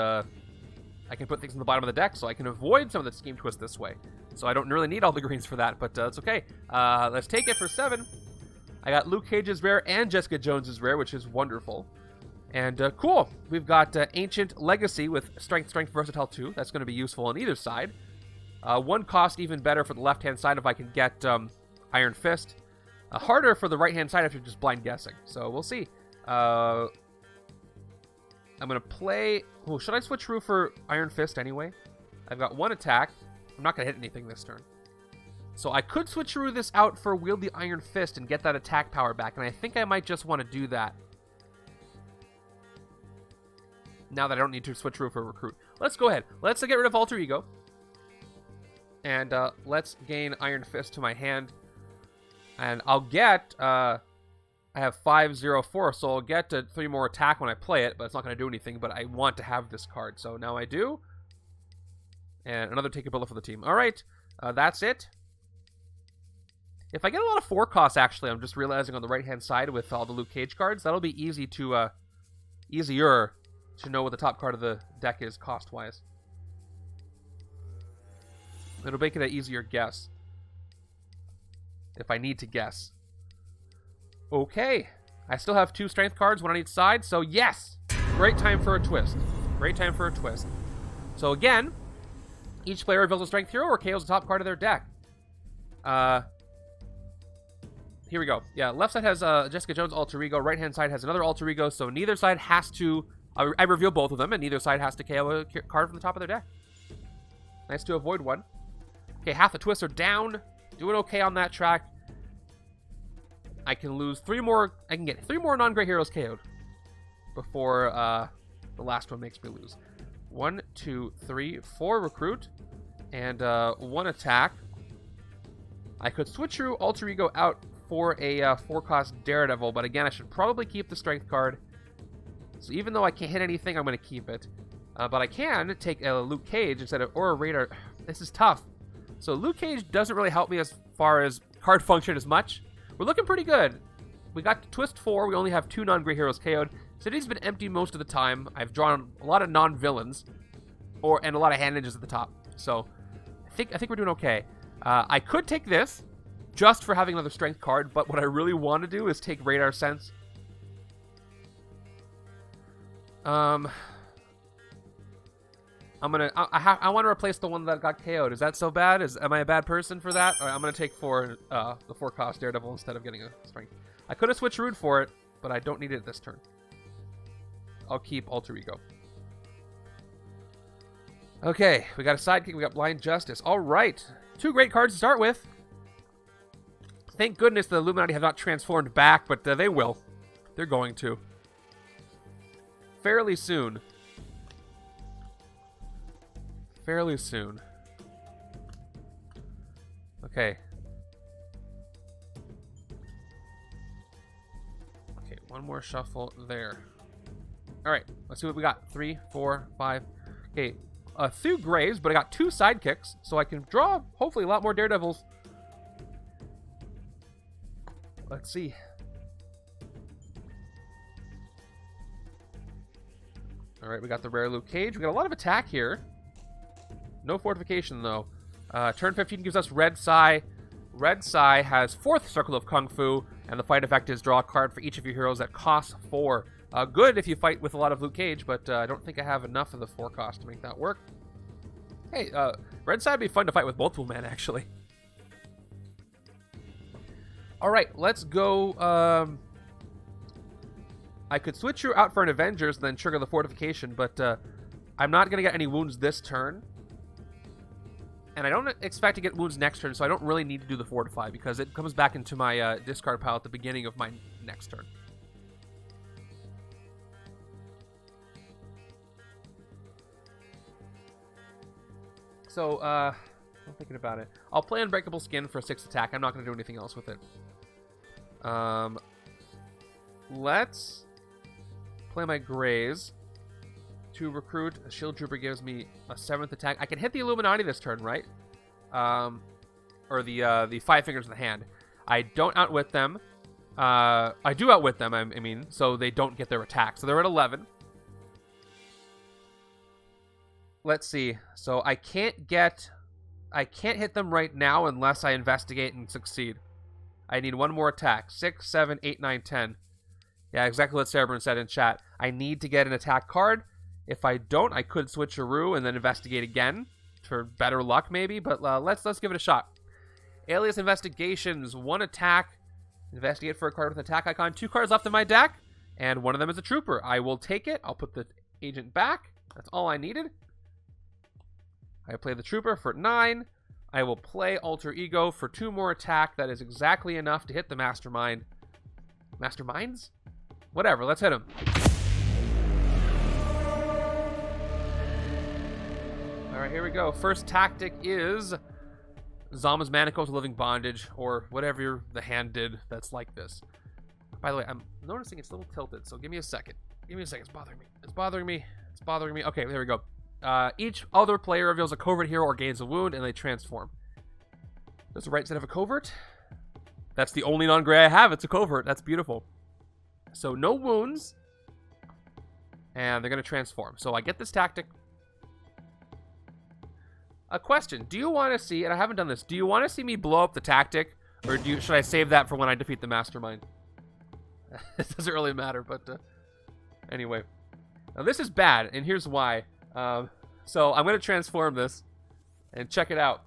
I can put things in the bottom of the deck, so I can avoid some of the Scheme Twist this way. So I don't really need all the greens for that, but it's okay. Let's take it for 7. I got Luke Cage's rare and Jessica Jones's rare, which is wonderful. And cool. We've got Ancient Legacy with Strength, Versatile 2. That's going to be useful on either side. 1 cost even better for the left-hand side if I can get Iron Fist. Harder for the right-hand side if you're just blind guessing. So we'll see. I'm going to play... Oh, should I switch through for Iron Fist anyway? I've got 1 attack. I'm not going to hit anything this turn. So I could switch through this out for Wield the Iron Fist and get that attack power back. And I think I might just want to do that. Now that I don't need to switch through for Recruit. Let's go ahead. Let's get rid of Alter Ego. And let's gain Iron Fist to my hand. And I'll get... I have 504, so I'll get 3 more attack when I play it, but it's not going to do anything, but I want to have this card, so now I do. And another Take a Bullet for the team. Alright, that's it. If I get a lot of 4 costs, actually, I'm just realizing on the right-hand side with all the Luke Cage cards, that'll be easy to, easier to know what the top card of the deck is cost-wise. It'll make it an easier guess. If I need to guess. Okay, I still have 2 strength cards, 1 on each side, so yes! Great time for a twist. Great time for a twist. So again, Each player reveals a strength hero or KOs the top card of their deck. Here we go. Yeah, left side has Jessica Jones' alter ego. Right hand side has another alter ego. So neither side has to. I reveal both of them, and neither side has to KO a card from the top of their deck. Nice to avoid one. Okay, half the twists are down. Doing okay on that track. I can lose 3 more. I can get 3 more non-gray heroes KO'd before the last one makes me lose. 1, 2, 3, 4 recruit, and 1 attack. I could switch through alter ego out for a 4-cost Daredevil, but again, I should probably keep the strength card. So even though I can't hit anything, I'm going to keep it. But I can take a Luke Cage instead of, or a Radar. This is tough. So Luke Cage doesn't really help me as far as card function as much. We're looking pretty good. We got to Twist 4. We only have 2 non-gray heroes KO'd. City's been empty most of the time. I've drawn a lot of non-villains, and a lot of hand ninjas at the top. So I think we're doing okay. I could take this just for having another strength card, but what I really want to do is take Radar Sense. I want to replace the one that got KO'd. Is that so bad? Am I a bad person for that? All right, I'm gonna take the 4-cost Daredevil instead of getting a strength. I could have switched Rude for it, but I don't need it this turn. I'll keep Alter Ego. Okay, we got a sidekick. We got Blind Justice. All right, 2 great cards to start with. Thank goodness the Illuminati have not transformed back, but they will. They're going to. Fairly soon. Fairly soon. Okay. Okay, 1 more shuffle there. Alright, let's see what we got. 3, 4, 5. Okay, a few grays, but I got 2 sidekicks, so I can draw, hopefully, a lot more Daredevils. Let's see. Alright, we got the rare Luke Cage. We got a lot of attack here. No fortification, though. Turn 15 gives us Red Sai. Red Sai has 4th Circle of Kung Fu, and the fight effect is draw a card for each of your heroes that costs 4. Good if you fight with a lot of Luke Cage, but I don't think I have enough of the 4 cost to make that work. Hey, Red Sai would be fun to fight with multiple men, actually. Alright, let's go. I could switch you out for an Avengers and then trigger the fortification, but I'm not going to get any wounds this turn. And I don't expect to get wounds next turn, so I don't really need to do the Fortify because it comes back into my discard pile at the beginning of my next turn. So, I'm thinking about it. I'll play Unbreakable Skin for 6 attack. I'm not going to do anything else with it. Let's play my Grays to recruit. A Shield Trooper gives me a 7th attack. I can hit the Illuminati this turn, right? Or the 5 Fingers of the Hand. I don't outwit them. I do outwit them, I mean, so they don't get their attack. So they're at 11. Let's see. So I can't hit them right now unless I investigate and succeed. I need 1 more attack. 6, 7, 8, 9, 10. Yeah, exactly what Cerebrun said in chat. I need to get an attack card. If I don't, I could switch Aru and then investigate again for better luck, maybe. But let's give it a shot. Alias Investigations. 1 attack. Investigate for a card with an attack icon. 2 cards left in my deck, and one of them is a Trooper. I will take it. I'll put the agent back. That's all I needed. I play the Trooper for 9. I will play Alter Ego for 2 more attack. That is exactly enough to hit the Mastermind. Masterminds? Whatever, let's hit him. Alright, here we go. First tactic is Zama's Manacles of Living Bondage, or whatever the hand did that's like this. By the way, I'm noticing it's a little tilted, so give me a second. Give me a second, it's bothering me. It's bothering me. It's bothering me. Okay, there we go. Each other player reveals a covert hero or gains a wound, and they transform. Does the right side have a covert? That's the only non-gray I have. It's a covert. That's beautiful. So no wounds, and they're going to transform. So I get this tactic. A question. Do you want to see, and I haven't done this, do you want to see me blow up the tactic, or should I save that for when I defeat the Mastermind? It doesn't really matter, but anyway. Now this is bad, and here's why. So I'm going to transform this. And check it out.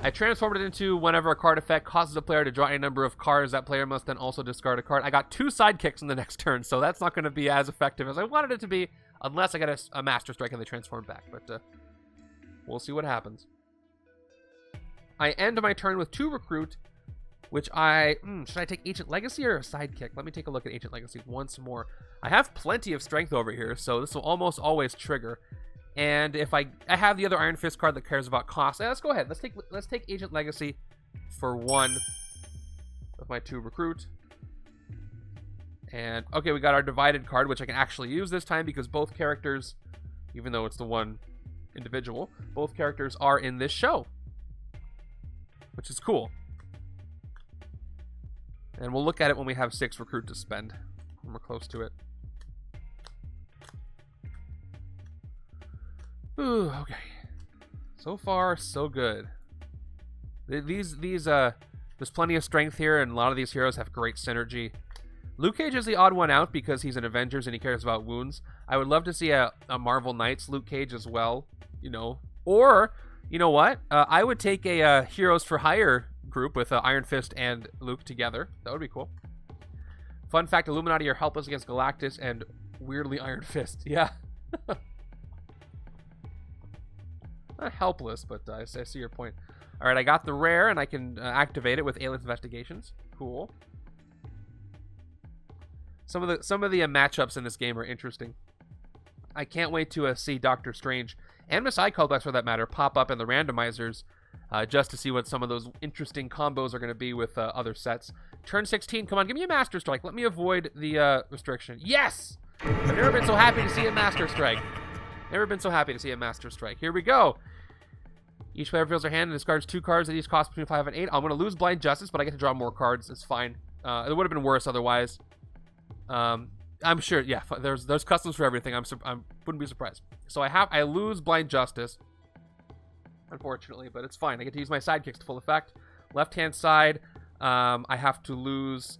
I transformed it into whenever a card effect causes a player to draw a number of cards, that player must then also discard a card. I got 2 sidekicks in the next turn, so that's not going to be as effective as I wanted it to be, unless I get a Master Strike and they transform back. But we'll see what happens. I end my turn with 2 Recruit, which should I take Ancient Legacy or a Sidekick? Let me take a look at Ancient Legacy once more. I have plenty of strength over here, so this will almost always trigger. And if I have the other Iron Fist card that cares about cost. Let's go ahead. Let's take Ancient Legacy for 1 with my 2 Recruit. And okay, we got our Divided card, which I can actually use this time because both characters, even though it's the one individual, both characters are in this show, which is cool. And we'll look at it when we have 6 Recruit to spend. When we're close to it. Ooh, okay. So far, so good. There's plenty of strength here, and a lot of these heroes have great synergy. Luke Cage is the odd one out because he's an Avengers and he cares about wounds. I would love to see a Marvel Knights Luke Cage as well, you know. Or, you know what? I would take a Heroes for Hire group with Iron Fist and Luke together. That would be cool. Fun fact, Illuminati are helpless against Galactus and weirdly Iron Fist. Yeah. Not helpless, but I see your point. All right, I got the rare, and I can activate it with Aliens Investigations. Cool. Some of the matchups in this game are interesting. I can't wait to see Doctor Strange and Messiah Complex, for that matter, pop up in the randomizers, just to see what some of those interesting combos are going to be with other sets. Turn 16, come on, give me a Master Strike. Let me avoid the restriction. Yes! I've never been so happy to see a Master Strike. Never been so happy to see a Master Strike. Here we go. Each player fills their hand and discards 2 cards that each cost between 5 and 8. I'm going to lose Blind Justice, but I get to draw more cards. It's fine. It would have been worse otherwise. I'm sure, yeah, there's customs for everything. I wouldn't be surprised. So I lose Blind Justice, unfortunately, but it's fine. I get to use my sidekicks to full effect. Left-hand side, I have to lose...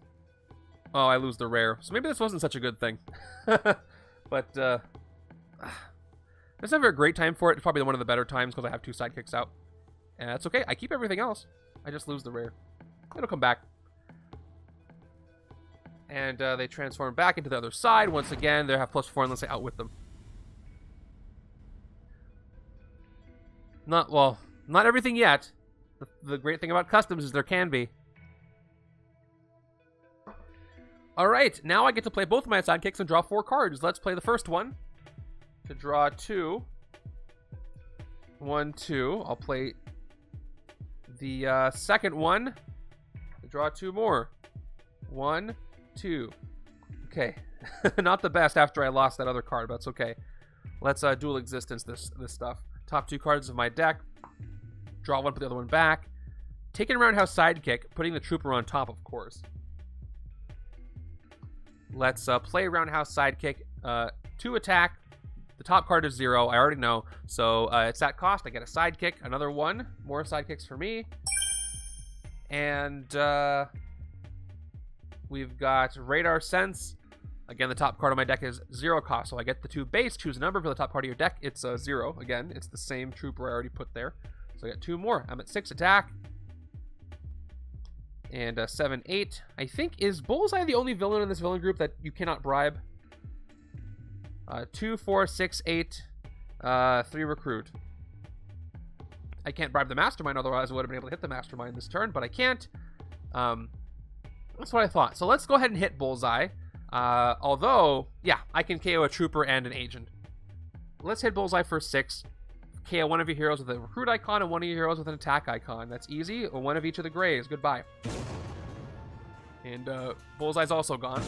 Oh, I lose the rare. So maybe this wasn't such a good thing. But, it's never a great time for it. It's probably one of the better times because I have 2 sidekicks out. And that's okay. I keep everything else. I just lose the rare. It'll come back. And they transform back into the other side. Once again, they have +4 unless I outwit them. Not everything yet. The great thing about customs is there can be. Alright, now I get to play both of my sidekicks and draw 4 cards. Let's play the first one. To draw 2. 1, 2. I'll play the second one. To draw 2 more. 1, 2. Okay. Not the best after I lost that other card, but it's okay. Let's dual existence this stuff. Top 2 cards of my deck. Draw 1, put the other one back. Taking Roundhouse Sidekick, putting the Trooper on top, of course. Let's play Roundhouse Sidekick. 2 attack. The top card is 0. I already know. So it's that cost. I get a sidekick. Another 1. More sidekicks for me. And we've got Radar Sense. Again, the top card on my deck is 0 cost. So I get the 2 base. Choose a number for the top part of your deck. It's 0. Again, it's the same trooper I already put there. So I got 2 more. I'm at 6 attack. And 7, 8. I think, is Bullseye the only villain in this villain group that you cannot bribe? 2, 4, 6, 8, 3 Recruit. I can't bribe the Mastermind, otherwise I would have been able to hit the Mastermind this turn, but I can't. That's what I thought. So let's go ahead and hit Bullseye. Although, yeah, I can KO a Trooper and an Agent. Let's hit Bullseye for 6. KO one of your heroes with a Recruit icon and one of your heroes with an attack icon. That's easy. Or one of each of the grays. Goodbye. And Bullseye's also gone.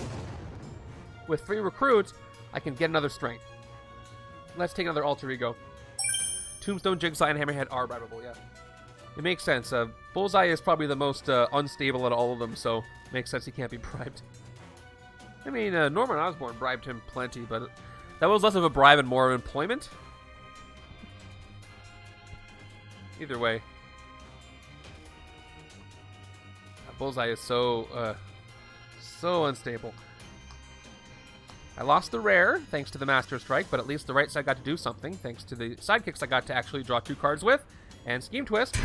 With 3 Recruits, I can get another strength. Let's take another alter ego. Tombstone, Jigsaw, and Hammerhead are bribable, yeah. It makes sense. Bullseye is probably the most unstable out of all of them, so it makes sense he can't be bribed. I mean, Norman Osborn bribed him plenty, but that was less of a bribe and more of employment. Either way. Bullseye is so unstable. I lost the rare, thanks to the Master Strike, but at least the right side got to do something, thanks to the sidekicks I got to actually draw 2 cards with. And Scheme Twist.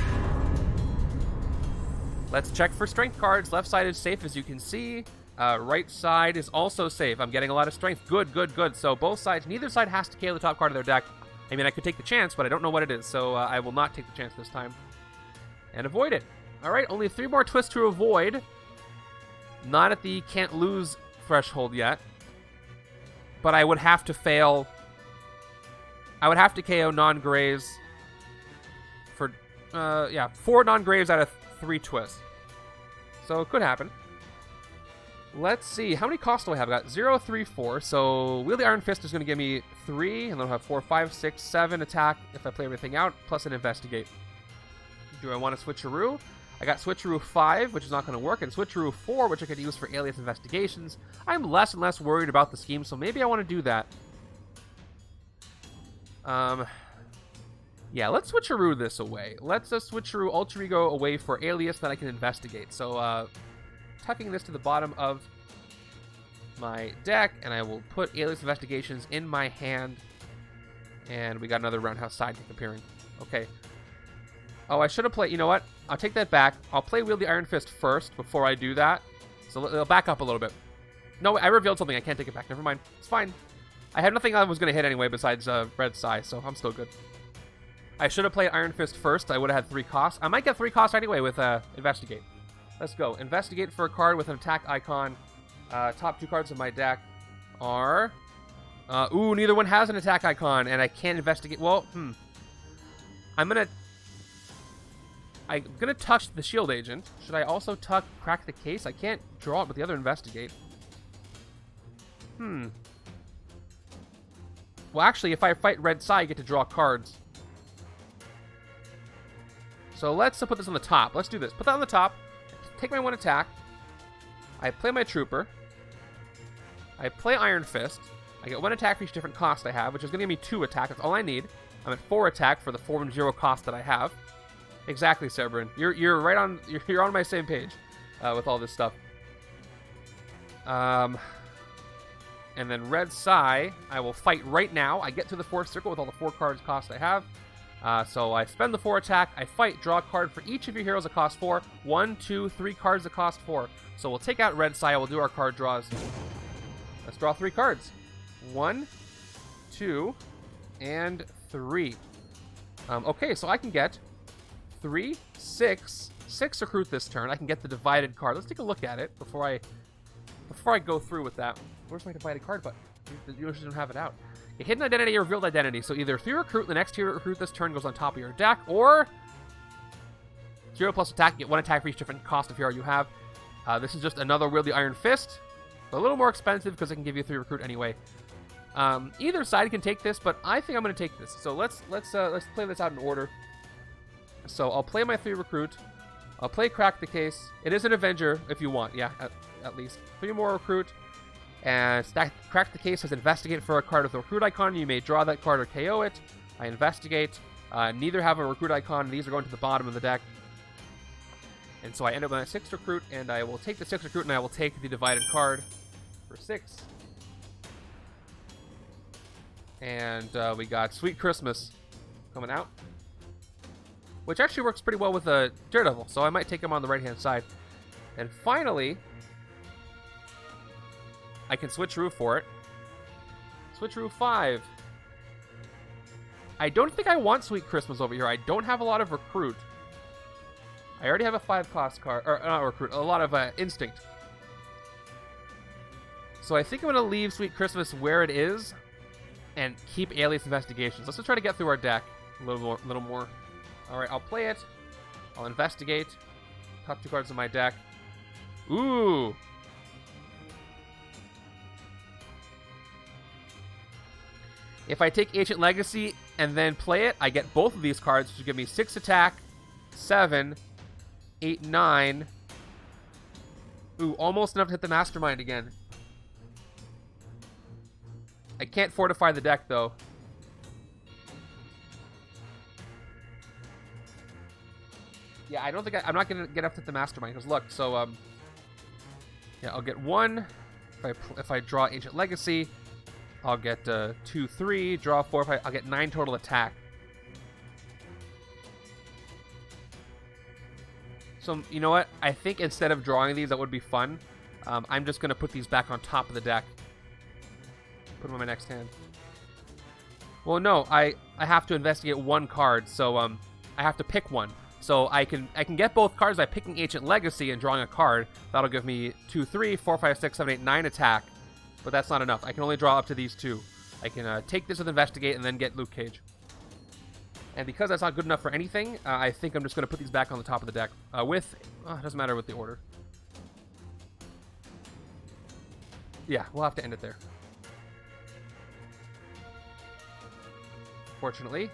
Let's check for strength cards. Left side is safe, as you can see. Right side is also safe. I'm getting a lot of strength. Good, good, good. So both sides, neither side has to KO the top card of their deck. I mean, I could take the chance, but I don't know what it is, so I will not take the chance this time. And avoid it. All right, only 3 more twists to avoid. Not at the can't lose threshold yet. But I would have to fail. I would have to KO non-graves for, 4 non-graves out of 3 twists. So it could happen. Let's see. How many costs do I have? I got 0, 3, 4. So Wield the Iron Fist is going to give me 3. And then I'll have 4, 5, 6, 7 attack if I play everything out, plus an Investigate. Do I want to Switcheroo? I got Switcheroo 5, which is not going to work, and Switcheroo 4, which I could use for Alias Investigations. I'm less and less worried about the scheme, so maybe I want to do that. Yeah, let's Switcheroo this away. Let's Switcheroo Alter Ego away for Alias that I can investigate. So, tucking this to the bottom of my deck, and I will put Alias Investigations in my hand. And we got another Roundhouse Sidekick appearing. Okay. Oh, I should have played... You know what? I'll take that back. I'll play Wield the Iron Fist first before I do that. So it'll back up a little bit. No, I revealed something. I can't take it back. Never mind. It's fine. I had nothing I was going to hit anyway besides Red Sai, so I'm still good. I should have played Iron Fist first. I would have had 3 costs. I might get 3 costs anyway with Investigate. Let's go. Investigate for a card with an attack icon. Top 2 cards of my deck are... ooh, neither one has an attack icon, and I can't investigate... Well, I'm gonna touch the Shield Agent. Should I also crack the case? I can't draw it with the other Investigate. Well, actually, if I fight Red Sai, I get to draw cards. So let's put this on the top. Let's do this. Put that on the top. Take my 1 attack. I play my Trooper. I play Iron Fist. I get 1 attack for each different cost I have, which is going to give me 2 attack. That's all I need. I'm at 4 attack for the 4 and 0 cost that I have. Exactly, Cerberin. You're right on. You're on my same page with all this stuff. And then Red Sai, I will fight right now. I get to the 4th circle with all the 4 cards cost I have. So I spend the 4 attack. I fight. Draw a card for each of your heroes that cost 4. 1, 2, 3 cards that cost 4. So we'll take out Red Sai. We'll do our card draws. Let's draw 3 cards. 1, 2, and 3. Okay, so I can get 3, 6 recruit this turn. I can get the divided card. Let's take a look at it before I go through with that. Where's my divided card button? You usually don't have it out. A hidden identity or revealed identity. So either 3 recruit, the next 2 recruit this turn goes on top of your deck, or 0 plus attack, get 1 attack for each different cost of hero you have. This is just another Wield the Iron Fist. A little more expensive because it can give you 3 recruit anyway. Either side can take this, but I think I'm going to take this. So let's play this out in order. So I'll play my 3 recruit. I'll play Crack the Case. It is an Avenger if you want. Yeah, at least 3 more recruit. And Crack the Case has Investigate for a card with a recruit icon. You may draw that card or KO it. I Investigate. Neither have a recruit icon. These are going to the bottom of the deck. And so I end up with a 6 recruit, and I will take the 6 recruit, and I will take the divided card for 6. And we got Sweet Christmas coming out, which actually works pretty well with Daredevil, so I might take him on the right-hand side. And finally, I can Switcheroo for it. Switcheroo 5. I don't think I want Sweet Christmas over here. I don't have a lot of recruit. I already have a 5 cost card, or not recruit, a lot of instinct. So I think I'm going to leave Sweet Christmas where it is and keep Alias Investigations. Let's just try to get through our deck a little more. All right, I'll play it. I'll investigate. Top 2 cards in my deck. Ooh. If I take Ancient Legacy and then play it, I get both of these cards, which give me 6 attack, 7, 8, 9. Ooh, almost enough to hit the Mastermind again. I can't fortify the deck, though. Yeah, I don't think I'm not going to get up to the Mastermind, because look, so, yeah, I'll get 1 if I draw Ancient Legacy. I'll get 2, 3, draw 4, I'll get 9 total attack. So, you know what? I think instead of drawing these, that would be fun. I'm just going to put these back on top of the deck. Put them on my next hand. Well, no, I have to investigate one card, so I have to pick one. So I can get both cards by picking Ancient Legacy and drawing a card. That'll give me 2, 3, 4, 5, 6, 7, 8, 9 attack. But that's not enough. I can only draw up to these 2. I can take this with Investigate and then get Luke Cage. And because that's not good enough for anything, I think I'm just going to put these back on the top of the deck with... it doesn't matter with the order. Yeah, we'll have to end it there. Fortunately.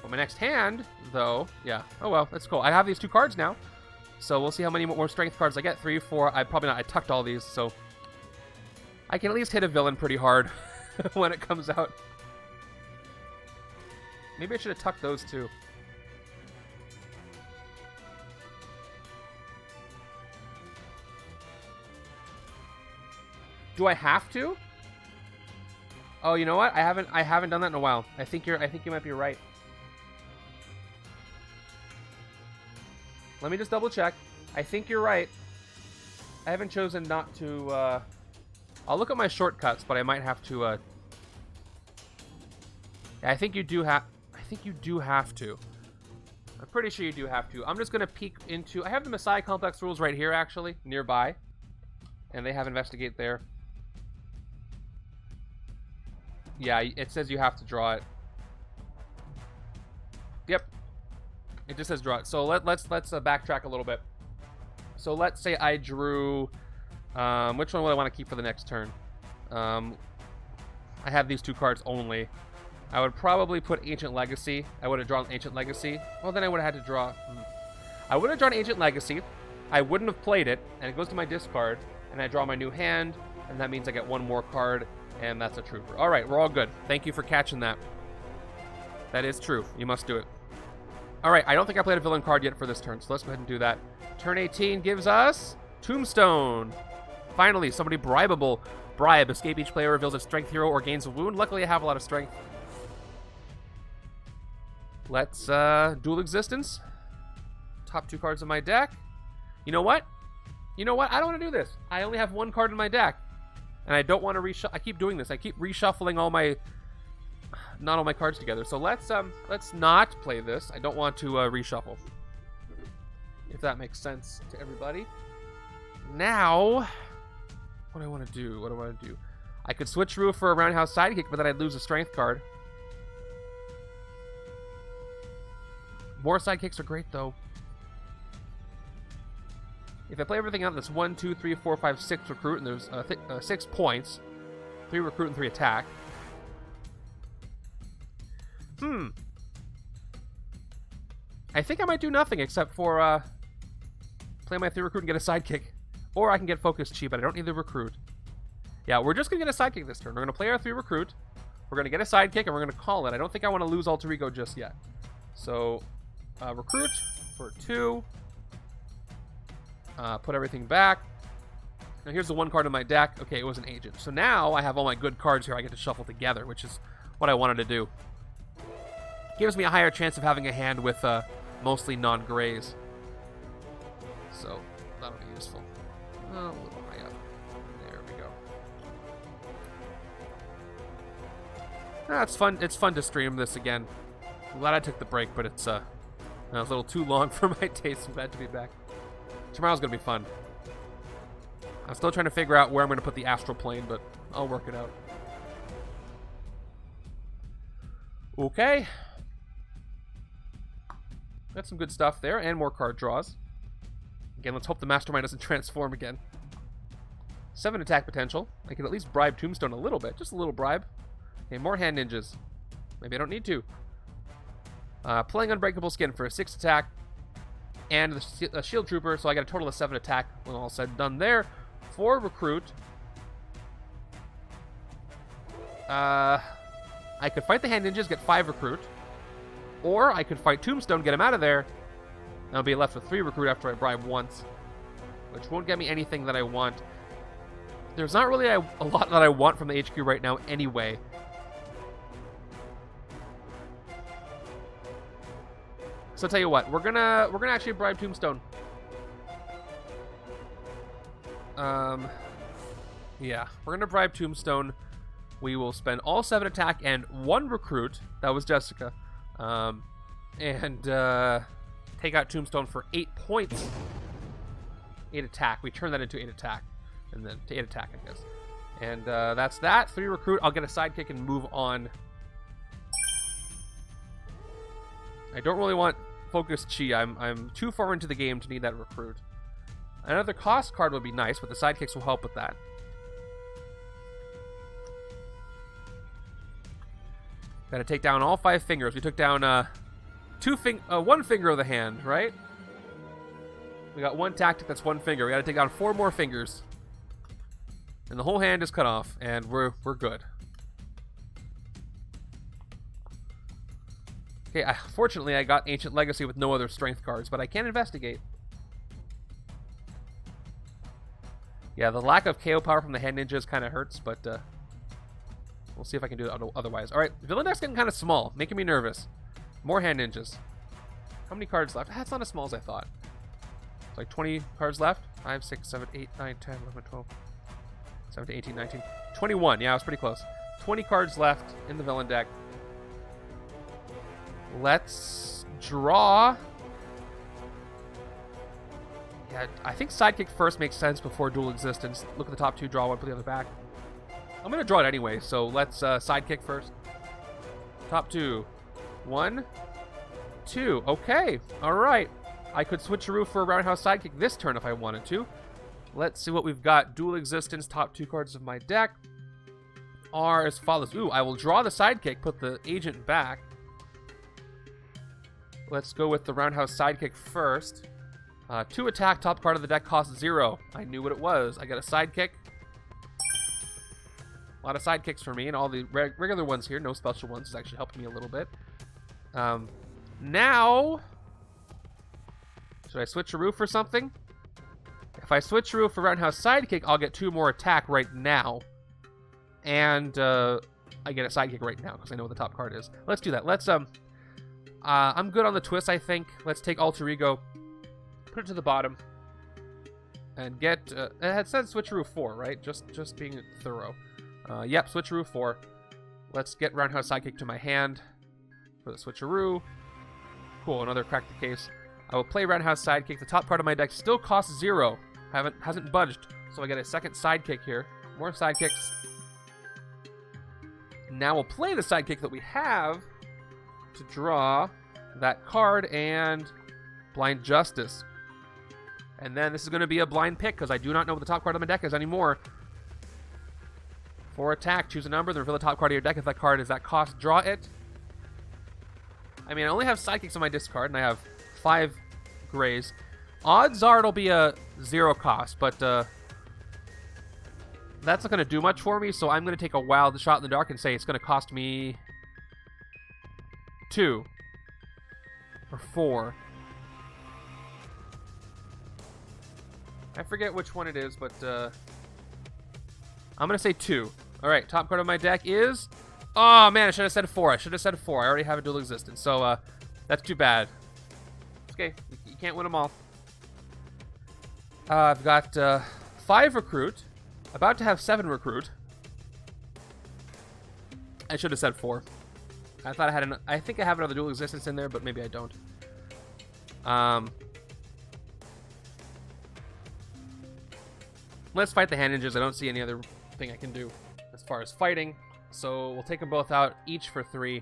Well, my next hand, though... Yeah. Oh, well, that's cool. I have these 2 cards now. So we'll see how many more strength cards I get. 3, 4... I probably not... I tucked all these, so... I can at least hit a villain pretty hard when it comes out. Maybe I should have tucked those 2. Do I have to? Oh, you know what? I haven't done that in a while. I think you might be right. Let me just double check. I think you're right. I haven't chosen not to. I'll look at my shortcuts, but I might have to. Yeah, I think you do have. I think you do have to. I'm pretty sure you do have to. I'm just gonna peek into. I have the Messiah Complex rules right here, actually, nearby, and they have Investigate there. Yeah, it says you have to draw it. Yep. It just says draw it. So let's backtrack a little bit. So let's say I drew... which one would I want to keep for the next turn? I have these 2 cards only. I would probably put Ancient Legacy. I would have drawn Ancient Legacy. Well, then I would have had to draw... I would have drawn Ancient Legacy. I wouldn't have played it, and it goes to my discard, and I draw my new hand, and that means I get 1 more card, and that's a trooper. All right, we're all good. Thank you for catching that. That is true. You must do it. All right, I don't think I played a villain card yet for this turn, so let's go ahead and do that. Turn 18 gives us Tombstone. Finally, somebody bribable. Bribe. Escape each player reveals a strength hero or gains a wound. Luckily, I have a lot of strength. Let's Dual Existence. Top 2 cards of my deck. You know what? You know what? I don't want to do this. I only have 1 card in my deck. And I don't want to reshuffle. I keep doing this. I keep reshuffling all my... Not all my cards together. So let's not play this. I don't want to reshuffle. If that makes sense to everybody. Now... What do I want to do? What do I want to do? I could switch Rue for a Roundhouse Sidekick, but then I'd lose a Strength card. More Sidekicks are great, though. If I play everything out, that's 1, 2, 3, 4, 5, 6 recruit, and there's 6 points. 3 recruit and 3 attack. I think I might do nothing except for play my 3 recruit and get a sidekick. Or I can get focus cheap, but I don't need the recruit. Yeah, we're just going to get a sidekick this turn. We're going to play our 3 recruit. We're going to get a sidekick, and we're going to call it. I don't think I want to lose Alter Ego just yet. So, recruit for 2. Put everything back. Now here's the 1 card in my deck. Okay, it was an agent. So now I have all my good cards here I get to shuffle together, which is what I wanted to do. Gives me a higher chance of having a hand with mostly non-grays. So that'll be useful. A little high up. There we go. It's fun. It's fun to stream this again. I'm glad I took the break, but it's a little too long for my taste. I'm glad to be back. Tomorrow's gonna be fun. I'm still trying to figure out where I'm gonna put the astral plane, but I'll work it out. Okay. Got some good stuff there, and more card draws. Again, let's hope the Mastermind doesn't transform again. 7 attack potential. I can at least bribe Tombstone a little bit. Just a little bribe. Okay, more hand ninjas. Maybe I don't need to. Playing Unbreakable Skin for a 6 attack. And the Shield Trooper, so I got a total of 7 attack when all said and done there. 4 recruit. I could fight the hand ninjas, get 5 recruit. Or I could fight Tombstone, get him out of there. And I'll be left with 3 recruit after I bribe once. Which won't get me anything that I want. There's not really a lot that I want from the HQ right now anyway. So I'll tell you what, we're gonna actually bribe Tombstone. Yeah, we're gonna bribe Tombstone. We will spend all 7 attack and 1 recruit. That was Jessica. And take out Tombstone for 8 points. 8 attack. We turn that into 8 attack. And then to 8 attack, I guess. And that's that. 3 recruit. I'll get a sidekick and move on. I don't really want focus chi. I'm too far into the game to need that recruit. Another cost card would be nice, but the sidekicks will help with that. Gotta take down all 5 fingers. We took down 1 finger of the hand, right? We got 1 tactic that's 1 finger. We gotta take down 4 more fingers. And the whole hand is cut off, and we're good. Okay, fortunately I got Ancient Legacy with no other strength cards, but I can investigate. Yeah, the lack of KO power from the hand ninjas kind of hurts, but we'll see if I can do it otherwise. Alright, villain deck's getting kind of small, making me nervous. More hand ninjas. How many cards left? That's not as small as I thought. It's like 20 cards left. 5, 6, 7, 8, 9, 10, 11, 12, 17, 18, 19, 21. Yeah, I was pretty close. 20 cards left in the villain deck. Let's draw. Yeah, I think sidekick first makes sense before dual existence. Look at the top 2, draw 1, put the other back. I'm going to draw it anyway, so let's sidekick first. Top 2. 1, 2. Okay. All right. I could switcheroo for a roundhouse sidekick this turn if I wanted to. Let's see what we've got. Dual existence, top 2 cards of my deck are as follows. Ooh, I will draw the sidekick, put the agent back. Let's go with the roundhouse sidekick first. 2 attack, top card of the deck costs 0. I knew what it was. I got a sidekick. A lot of sidekicks for me, and all the regular ones here, no special ones, is actually helping me a little bit. Now, should I switcheroo for something? If I switcheroo for roundhouse sidekick, I'll get 2 more attack right now. And I get a sidekick right now, because I know what the top card is. Let's do that. Let's, I'm good on the twist, I think. Let's take Alter Ego, put it to the bottom, and get, it said switcheroo 4, right? Just being thorough. Yep, switcheroo 4. Let's get roundhouse sidekick to my hand for the switcheroo. Cool, another crack the case. I will play roundhouse sidekick. The top part of my deck still costs 0. Hasn't budged, so I get a second sidekick here. More sidekicks. Now we'll play the sidekick that we have to draw that card and Blind Justice. And then this is going to be a blind pick because I do not know what the top card of my deck is anymore. For attack, choose a number, then reveal the top card of your deck. If that card is that cost, draw it. I mean, I only have sidekicks on my discard, and I have 5 grays. Odds are it'll be a 0 cost, but that's not going to do much for me, so I'm going to take a wild shot in the dark and say it's going to cost me 2 or 4. I forget which one it is, but I'm going to say 2. All right, top card of my deck is... Oh, man, I should have said 4. I should have said 4. I already have a dual existence, so that's too bad. Okay, you can't win them all. I've got 5 recruit. About to have 7 recruit. I should have said 4. I thought I had I think I have another dual existence in there, but maybe I don't. Let's fight the hand ninjas. I don't see any other thing I can do as far as fighting. So we'll take them both out, each for 3.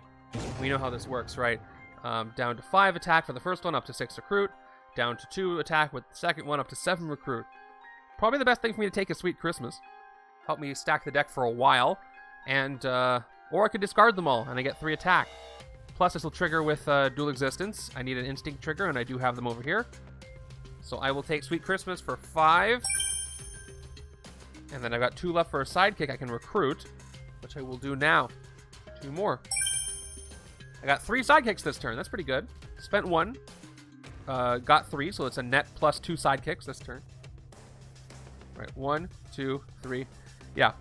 We know how this works, right? Down to 5 attack for the first one, up to 6 recruit. Down to 2 attack with the second one, up to 7 recruit. Probably the best thing for me to take is Sweet Christmas. Help me stack the deck for a while. And, or I could discard them all, and I get 3 attack. Plus, this will trigger with dual existence. I need an instinct trigger, and I do have them over here. So I will take Sweet Christmas for 5. And then I've got 2 left for a sidekick I can recruit, which I will do now. 2 more. I got 3 sidekicks this turn. That's pretty good. Spent 1. Got 3, so it's a net plus 2 sidekicks this turn. All right, 1, 2, 3. Yeah.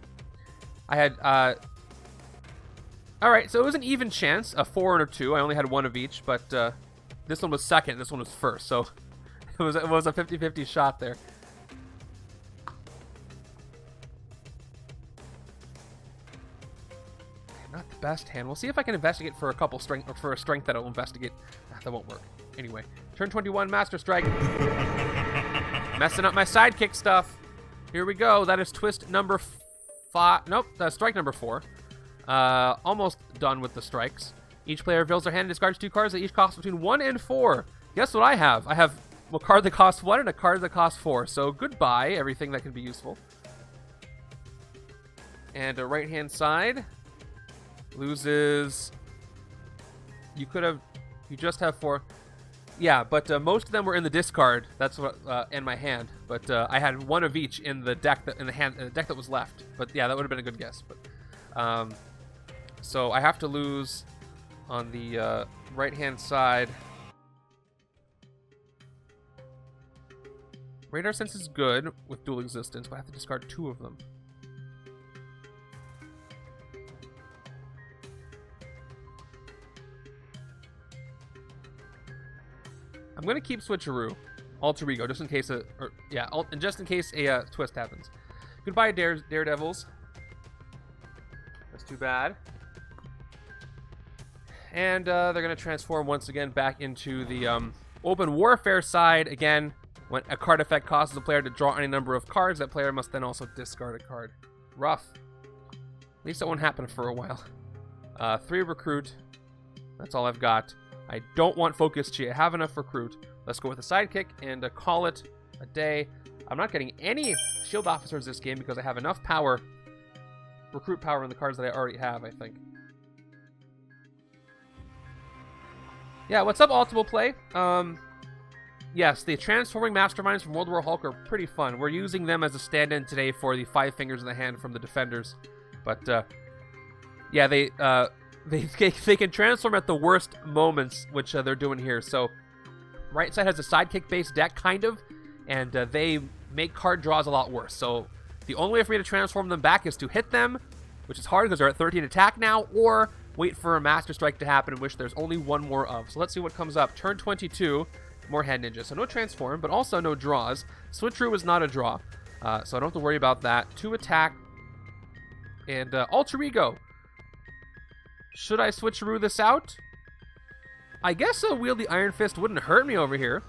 I had... Alright, so it was an even chance. A 4 and a 2. I only had 1 of each, but this one was second. This one was first, so it was a 50-50 shot there. best hand. We'll see if I can investigate for a couple strength, or for a strength that I'll investigate. That won't work. Anyway, turn 21, Master Strike. Messing up my sidekick stuff. Here we go. That is twist number 5. Nope, that's strike number 4. Almost done with the strikes. Each player reveals their hand and discards 2 cards that each cost between 1 and 4. Guess what I have? I have a card that costs 1 and a card that costs 4. So goodbye, everything that can be useful. And a right-hand side loses. You just have 4. Yeah, but most of them were in the discard. That's what in my hand. But I had 1 of each in the deck deck that was left. But yeah, that would have been a good guess. But so I have to lose on the right-hand side. Radar Sense is good with dual existence, but I have to discard 2 of them. I'm gonna keep Switcheroo, Alter Ego, just in case a twist happens. Goodbye, Daredevils. That's too bad. And they're gonna transform once again back into the open warfare side. Again, when a card effect causes the player to draw any number of cards, that player must then also discard a card. Rough. At least that won't happen for a while. 3 recruit. That's all I've got. I don't want Focus Chi. I have enough recruit. Let's go with a sidekick and call it a day. I'm not getting any shield officers this game because I have enough power, recruit power in the cards that I already have, I think. Yeah, what's up, Ultimate Play? Yes, the transforming masterminds from World War Hulk are pretty fun. We're using them as a stand-in today for the 5 fingers in the hand from the Defenders. But, yeah, they can transform at the worst moments, which they're doing here. So, right side has a sidekick-based deck, kind of, and they make card draws a lot worse. So, the only way for me to transform them back is to hit them, which is hard because they're at 13 attack now, or wait for a Master Strike to happen, in which there's only 1 more of. So, let's see what comes up. Turn 22, more Hand Ninja. So, no transform, but also no draws. Switcheroo is not a draw, so I don't have to worry about that. 2 attack, and Alter Ego. Should I switcheroo this out? I guess a Wield the Iron Fist wouldn't hurt me over here.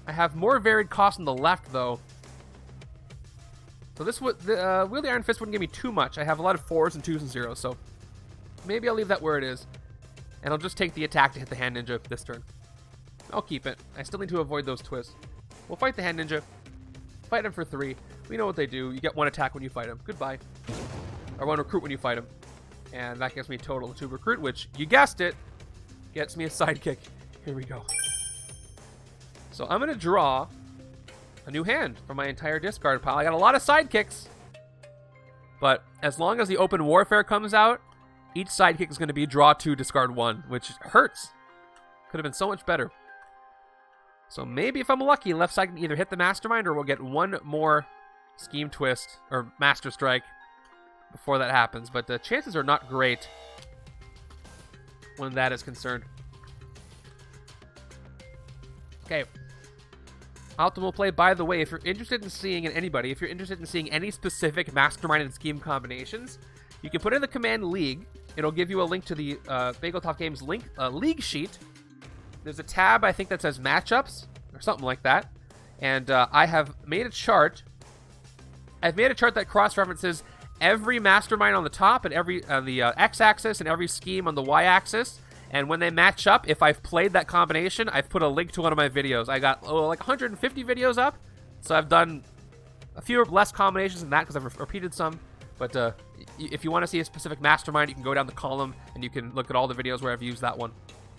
I have more varied costs on the left, though. So this would Wield the Iron Fist wouldn't give me too much. I have a lot of 4s and 2s and 0s, so maybe I'll leave that where it is. And I'll just take the attack to hit the Hand Ninja this turn. I'll keep it. I still need to avoid those twists. We'll fight the Hand Ninja. Fight him for 3. We know what they do. You get 1 attack when you fight him. Goodbye. Or 1 recruit when you fight him. And that gives me a total of 2 recruit, which, you guessed it, gets me a sidekick. Here we go. So I'm going to draw a new hand from my entire discard pile. I got a lot of sidekicks. But as long as the open warfare comes out, each sidekick is going to be draw 2, discard 1, which hurts. Could have been so much better. So maybe if I'm lucky, left side can either hit the Mastermind or we'll get 1 more Scheme Twist or Master Strike before that happens, but the chances are not great when that is concerned. Okay. Optimal Play, by the way, if you're interested in seeing if you're interested in seeing any specific Mastermind and Scheme combinations, you can put in the command League. It'll give you a link to the Bageltop Games League sheet. There's a tab, I think, that says Matchups, or something like that. And I have made a chart. I've made a chart that cross-references every Mastermind on the top and every the X-axis and every scheme on the Y-axis. And when they match up, if I've played that combination, I've put a link to one of my videos. I got like 150 videos up, so I've done a few less combinations than that because I've repeated some. But if you want to see a specific Mastermind, you can go down the column and you can look at all the videos where I've used that one,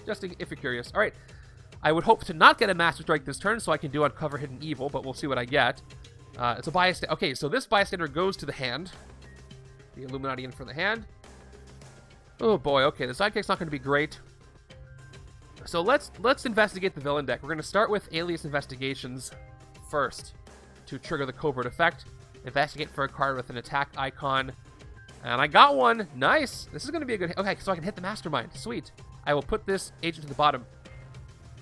just if you're curious. All right, I would hope to not get a Master Strike this turn so I can do Uncover Hidden Evil, but we'll see what I get. It's a bystander. Okay, so this bystander goes to the hand. The Illuminati in for the hand. Oh boy, okay, the sidekick's not going to be great. So let's investigate the villain deck. We're going to start with Alias Investigations first to trigger the Covert effect. Investigate for a card with an attack icon. And I got one. Nice. This is going to be a good... Okay, so I can hit the Mastermind. Sweet. I will put this agent to the bottom.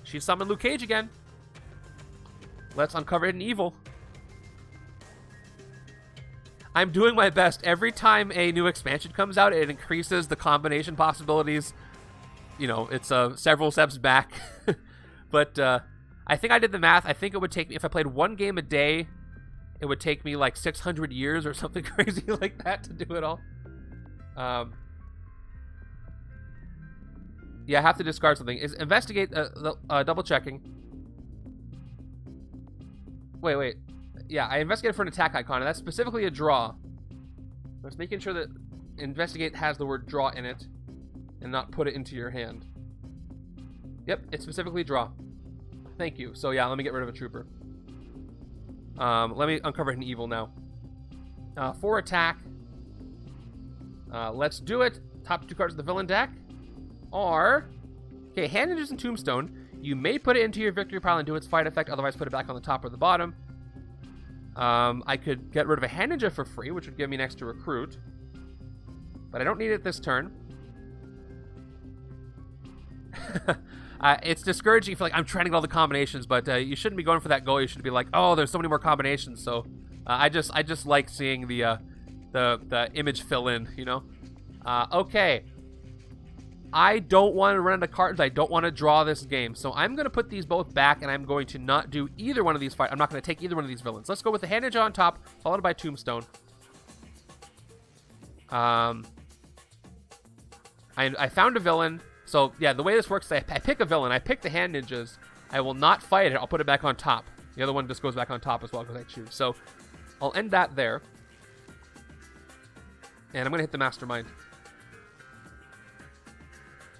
She summoned Luke Cage again. Let's Uncover Hidden Evil. I'm doing my best. Every time a new expansion comes out, it increases the combination possibilities. You know, it's several steps back. But I think I did the math. I think it would take me, if I played one game a day, it would take me like 600 years or something crazy like that to do it all. Yeah, I have to discard something. Is investigate, double checking. Wait. Yeah, I investigated for an attack icon, and that's specifically a draw. I was making sure that investigate has the word draw in it, and not put it into your hand. Yep, it's specifically draw. Thank you. So yeah, let me get rid of a trooper. Let me uncover an evil now. For attack. Let's do it. Top 2 cards of the villain deck are... Okay, Hand Ninjas and Tombstone. You may put it into your victory pile and do its fight effect, otherwise put it back on the top or the bottom. I could get rid of a Hand Ninja for free, which would give me an extra recruit. But I don't need it this turn. It's discouraging if like I'm trying to get all the combinations, but you shouldn't be going for that goal. You should be like, oh, there's so many more combinations. So I just like seeing the image fill in, you know. Okay. I don't want to run out of cards. I don't want to draw this game. So I'm going to put these both back, and I'm going to not do either one of these fights. I'm not going to take either one of these villains. Let's go with the Hand Ninja on top, followed by Tombstone. I found a villain. So, yeah, the way this works is I pick a villain. I pick the Hand Ninjas. I will not fight it. I'll put it back on top. The other one just goes back on top as well because I choose. So, I'll end that there. And I'm going to hit the Mastermind.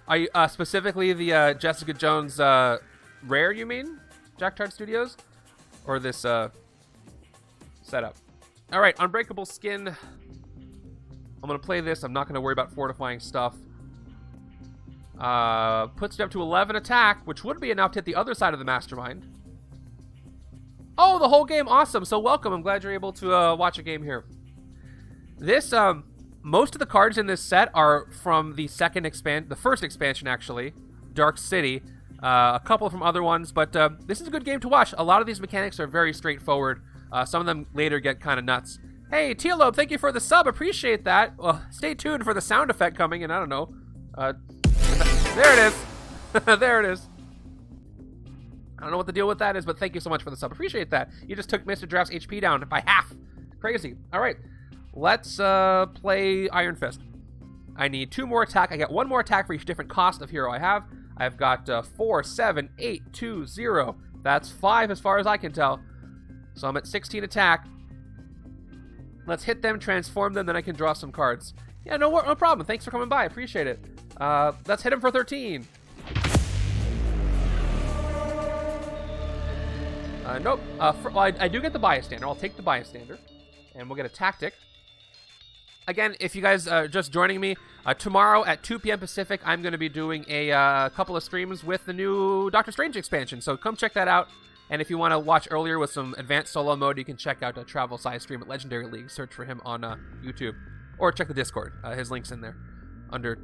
Are you, specifically the Jessica Jones Rare, you mean? Jacktard Studios? Or this setup? Alright, Unbreakable Skin. I'm going to play this. I'm not going to worry about fortifying stuff. Puts it up to 11 attack, which would be enough to hit the other side of the Mastermind. Oh, the whole game. Awesome. So welcome. I'm glad you're able to watch a game here. This, most of the cards in this set are from the first expansion, actually, Dark City. A couple from other ones, but this is a good game to watch. A lot of these mechanics are very straightforward. Some of them later get kind of nuts. Hey, Tealobe, thank you for the sub. Appreciate that. Well, stay tuned for the sound effect coming in. I don't know. There it is. There it is. I don't know what the deal with that is, but thank you so much for the sub. Appreciate that. You just took Mr. Draft's HP down by half. Crazy. All right. Let's play Iron Fist. I need 2 more attack. I get 1 more attack for each different cost of hero I have. I've got 4, 7, 8, 2, 0. That's 5 as far as I can tell. So I'm at 16 attack. Let's hit them, transform them, then I can draw some cards. Yeah, no problem. Thanks for coming by. Appreciate it. Let's hit him for 13. Nope. Well, I do get the Bystander. I'll take the Bystander. And we'll get a Tactic. Again, if you guys are just joining me, tomorrow at 2 p.m. Pacific, I'm going to be doing a couple of streams with the new Doctor Strange expansion. So come check that out. And if you want to watch earlier with some advanced solo mode, you can check out a Travel Size stream at Legendary League. Search for him on YouTube. Or check the Discord. His link's in there. Under,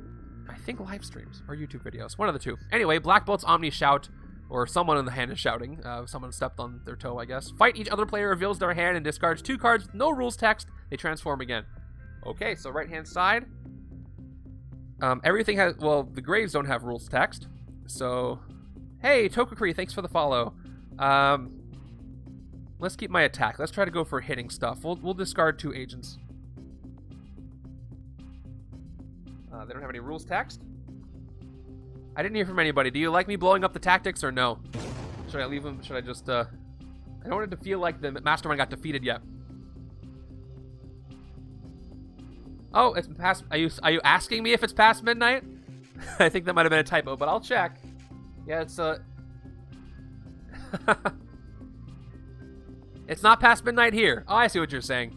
I think, live streams or YouTube videos. One of the two. Anyway, Black Bolt's Omni Shout. Or someone in the hand is shouting. Someone stepped on their toe, I guess. Fight. Each other player reveals their hand and discards 2 cards with no rules text. They transform again. Okay, so right-hand side. Everything has... Well, the Graves don't have rules text. So... Hey, Tokukri, thanks for the follow. Let's keep my attack. Let's try to go for hitting stuff. We'll discard 2 agents. They don't have any rules text. I didn't hear from anybody. Do you like me blowing up the tactics or no? Should I leave them? Should I just, I don't want it to feel like the Mastermind got defeated yet. Oh, it's past, are you asking me if it's past midnight? I think that might have been a typo, but I'll check. Yeah, it's, it's not past midnight here. Oh, I see what you're saying.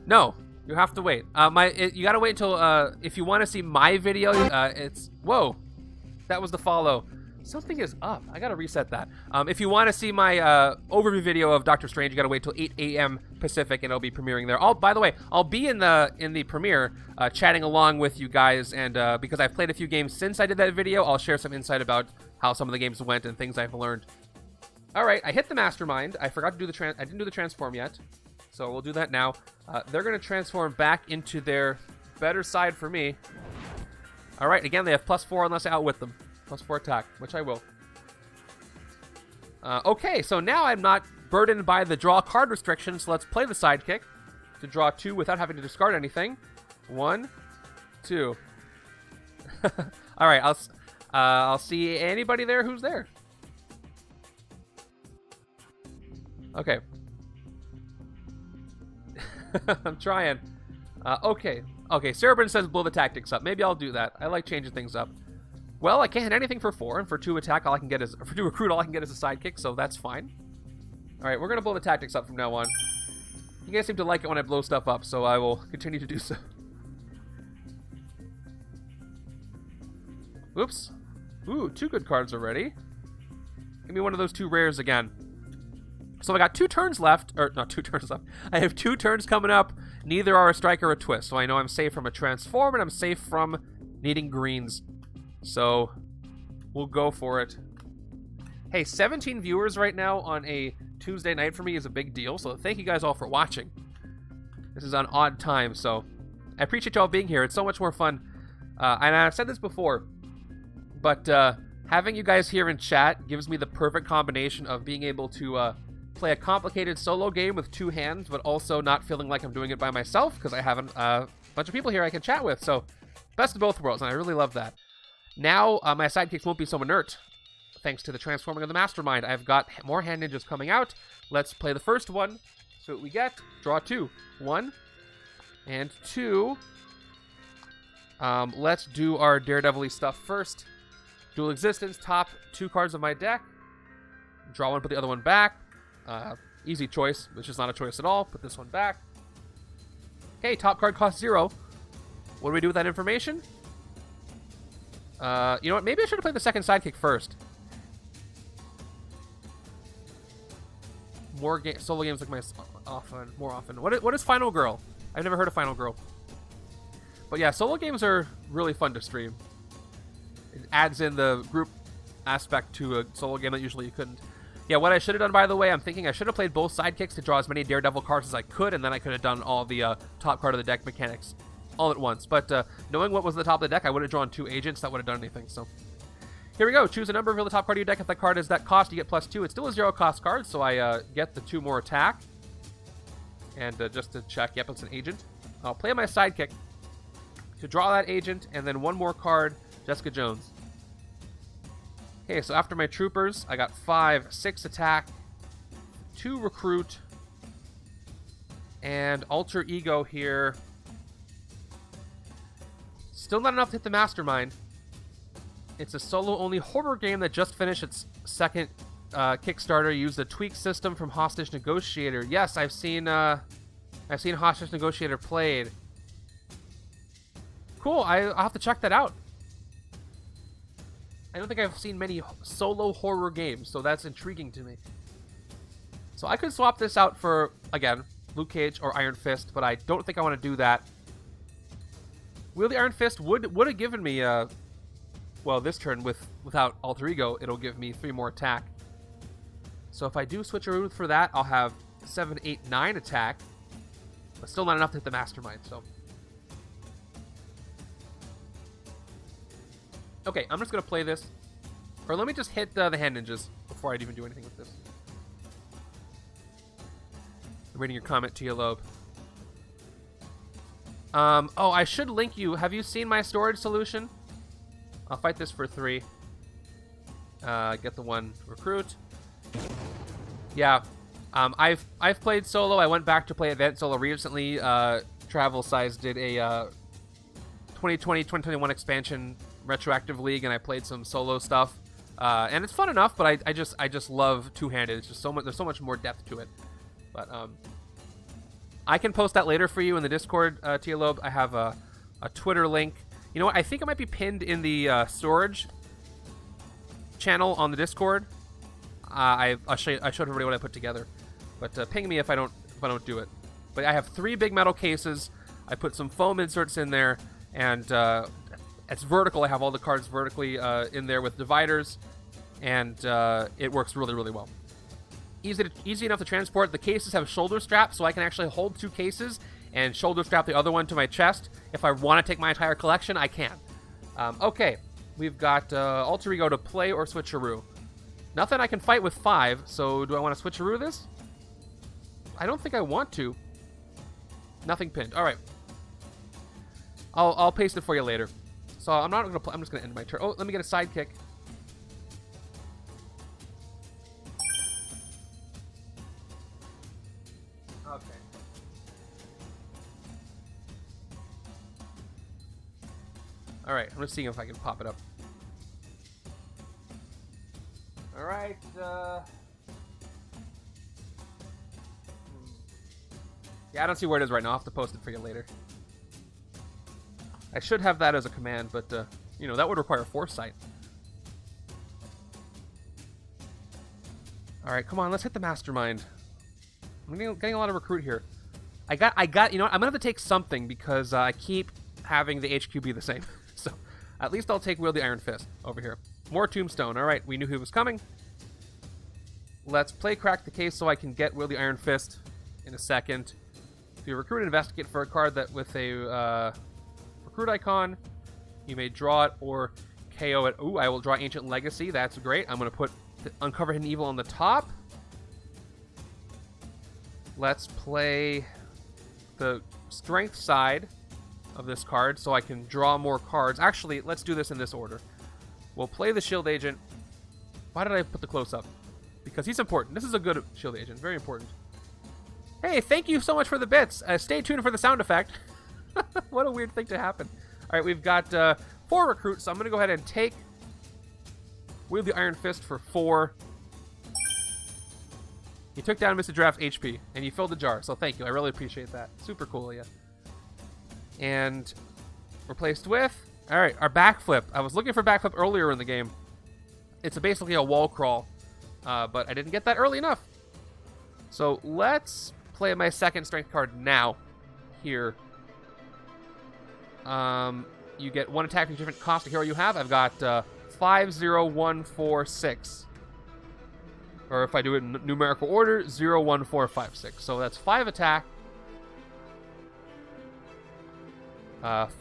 No. You have to wait. You gotta wait until, if you want to see my video, it's... Whoa. That was the follow. Something is up. I gotta reset that. If you want to see my overview video of Doctor Strange, you gotta wait till 8 a.m. Pacific, and it'll be premiering there. By the way, I'll be in the premiere, chatting along with you guys, and because I've played a few games since I did that video, I'll share some insight about how some of the games went and things I've learned. All right, I hit the Mastermind. I forgot to do I didn't do the transform yet. So we'll do that now. They're going to transform back into their better side for me. All right, again, they have +4 unless I outwit them. +4 attack, which I will. Okay, so now I'm not burdened by the draw card restriction, so let's play the sidekick to draw 2 without having to discard anything. 1, 2. All right, I'll see anybody there who's there. Okay. I'm trying. Okay, Cerebrin says blow the tactics up. Maybe I'll do that. I like changing things up. Well, I can't hit anything for 4, and for 2 attack, all I can get is... For 2 recruit, all I can get is a sidekick, so that's fine. Alright, we're going to blow the tactics up from now on. You guys seem to like it when I blow stuff up, so I will continue to do so. Oops. Ooh, 2 good cards already. Give me one of those 2 rares again. So I got 2 turns left, or not 2 turns left. I have 2 turns coming up. Neither are a strike or a twist, so I know I'm safe from a transform, and I'm safe from needing greens. So we'll go for it. Hey, 17 viewers right now on a Tuesday night for me is a big deal, so thank you guys all for watching. This is on odd time, so I appreciate y'all being here. It's so much more fun. And I've said this before, but having you guys here in chat gives me the perfect combination of being able to play a complicated solo game with 2 hands, but also not feeling like I'm doing it by myself, because I have a bunch of people here I can chat with. So best of both worlds, and I really love that. Now, my sidekicks won't be so inert, thanks to the transforming of the Mastermind. I've got more hand ninjas coming out. Let's play the first one. So what we get, draw 2. 1 and 2. Let's do our Daredevil-y stuff first. Dual Existence, top 2 cards of my deck. Draw 1, put the other one back. Easy choice, which is not a choice at all. Put this one back. Okay, top card costs 0. What do we do with that information? You know what? Maybe I should have played the second sidekick first. More solo games like more often. What is Final Girl? I've never heard of Final Girl. But yeah, solo games are really fun to stream. It adds in the group aspect to a solo game that usually you couldn't. Yeah, what I should have done, by the way, I'm thinking I should have played both sidekicks to draw as many Daredevil cards as I could, and then I could have done all the top card of the deck mechanics all at once. But knowing what was at the top of the deck, I would have drawn 2 agents. That would have done anything. So here we go. Choose a number, reveal the top card of your deck. If that card is that cost, you get +2. It's still a 0 cost card, so I get the 2 more attack. And just to check, yep, it's an agent. I'll play my sidekick to draw that agent, and then 1 more card, Jessica Jones. Okay, so after my troopers, I got 5, 6 attack, 2 recruit, and alter ego here. Still not enough to hit the Mastermind. It's a solo-only horror game that just finished its second Kickstarter. Used the tweak system from Hostage Negotiator. Yes, I've seen Hostage Negotiator played. Cool. I'll have to check that out. I don't think I've seen many solo horror games, so that's intriguing to me. So I could swap this out for, again, Luke Cage or Iron Fist, but I don't think I want to do that. Will the Iron Fist would have given me, well, this turn without Alter Ego, it'll give me 3 more attack. So if I do switch around for that, I'll have 7, 8, 9 attack, but still not enough to hit the Mastermind, so. Okay, I'm just going to play this. Or let me just hit the hand ninjas before I even do anything with this. I'm reading your comment, Tia Loeb. Oh, I should link you. Have you seen my storage solution? I'll fight this for 3. Get the 1 recruit. Yeah. I've played solo. I went back to play Advanced Solo recently. Travel Size did a 2020-2021 expansion retroactive league, and I played some solo stuff. And it's fun enough, but I just love two-handed. It's just so much. There's so much more depth to it. But I can post that later for you in the Discord, Tia Loeb. I have a Twitter link. You know what? I think it might be pinned in the storage channel on the Discord. I showed everybody what I put together, but ping me if I don't do it. But I have 3 big metal cases. I put some foam inserts in there, and it's vertical. I have all the cards vertically in there with dividers, and it works really, really well. easy enough to transport. The cases have shoulder straps, so I can actually hold 2 cases and shoulder strap the other one to my chest. If I want to take my entire collection, I can. Okay, we've got Alter Ego to play or switcheroo. Nothing I can fight with 5, so do I want to switcheroo this? I don't think I want to. Nothing pinned. All right. I'll paste it for you later. So I'm not gonna play. I'm just gonna end my turn. Oh, let me get a sidekick. Okay. All right. I'm just seeing if I can pop it up. All right. Yeah, I don't see where it is right now. I'll have to post it for you later. I should have that as a command, but, you know, that would require foresight. Alright, come on, let's hit the Mastermind. I'm getting a lot of recruit here. I got, you know what, I'm gonna have to take something because I keep having the HQ be the same. So, at least I'll take Wield the Iron Fist over here. More Tombstone. Alright, we knew he was coming. Let's play Crack the Case so I can get Wield the Iron Fist in a second. If you recruit and investigate for a card that with a, recruit icon, you may draw it or KO it. Ooh, I will draw Ancient Legacy. That's great. I'm going to put Uncover Hidden Evil on the top. Let's play the strength side of this card so I can draw more cards. Actually, let's do this in this order. We'll play the Shield Agent. Why did I put the close-up? Because he's important. This is a good Shield Agent. Very important. Hey, thank you so much for the bits. Stay tuned for the sound effect. What a weird thing to happen. All right, we've got 4 recruits, so I'm going to go ahead and take Wield the Iron Fist for 4. You took down Mr. Giraffe's HP, and you filled the jar, so thank you. I really appreciate that. Super cool of you. And replaced with... All right, our backflip. I was looking for backflip earlier in the game. It's basically a wall crawl, but I didn't get that early enough. So let's play my second strength card now. Here. You get 1 attack for each different cost of hero you have. I've got 5, 0, 1, 4, 6. Or if I do it in numerical order, 0, 1, 4, 5, 6. So that's 5 attack.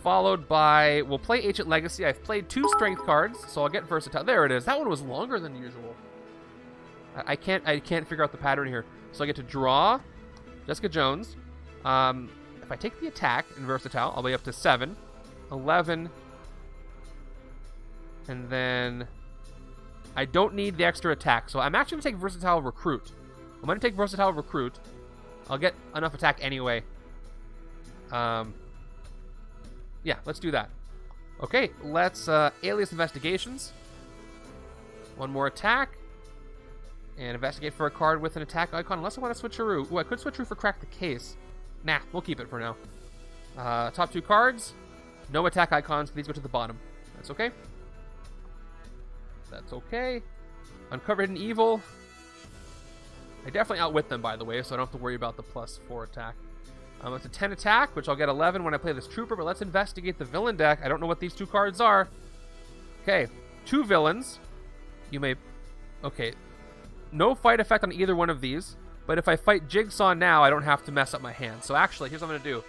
Followed by, we'll play Ancient Legacy. I've played 2 strength cards, so I'll get versatile. There it is. That one was longer than usual. I can't figure out the pattern here. So I get to draw Jessica Jones. If I take the attack in versatile, I'll be up to 7, 11, and then I don't need the extra attack. So I'm actually going to take versatile recruit. I'm going to take versatile recruit. I'll get enough attack anyway. Yeah, let's do that. Okay, let's alias investigations. 1 more attack. And investigate for a card with an attack icon, unless I want to switcheroo. Ooh, I could switcheroo for Crack the Case. Nah, we'll keep it for now. Top 2 cards. No attack icons. These go to the bottom. That's okay. That's okay. Uncover Hidden Evil. I definitely outwit them, by the way, so I don't have to worry about the +4 attack. It's a 10 attack, which I'll get 11 when I play this Trooper, but let's investigate the villain deck. I don't know what these 2 cards are. Okay, 2 villains. You may... Okay. No fight effect on either one of these, but if I fight Jigsaw now, I don't have to mess up my hand. So actually, here's what I'm going to do.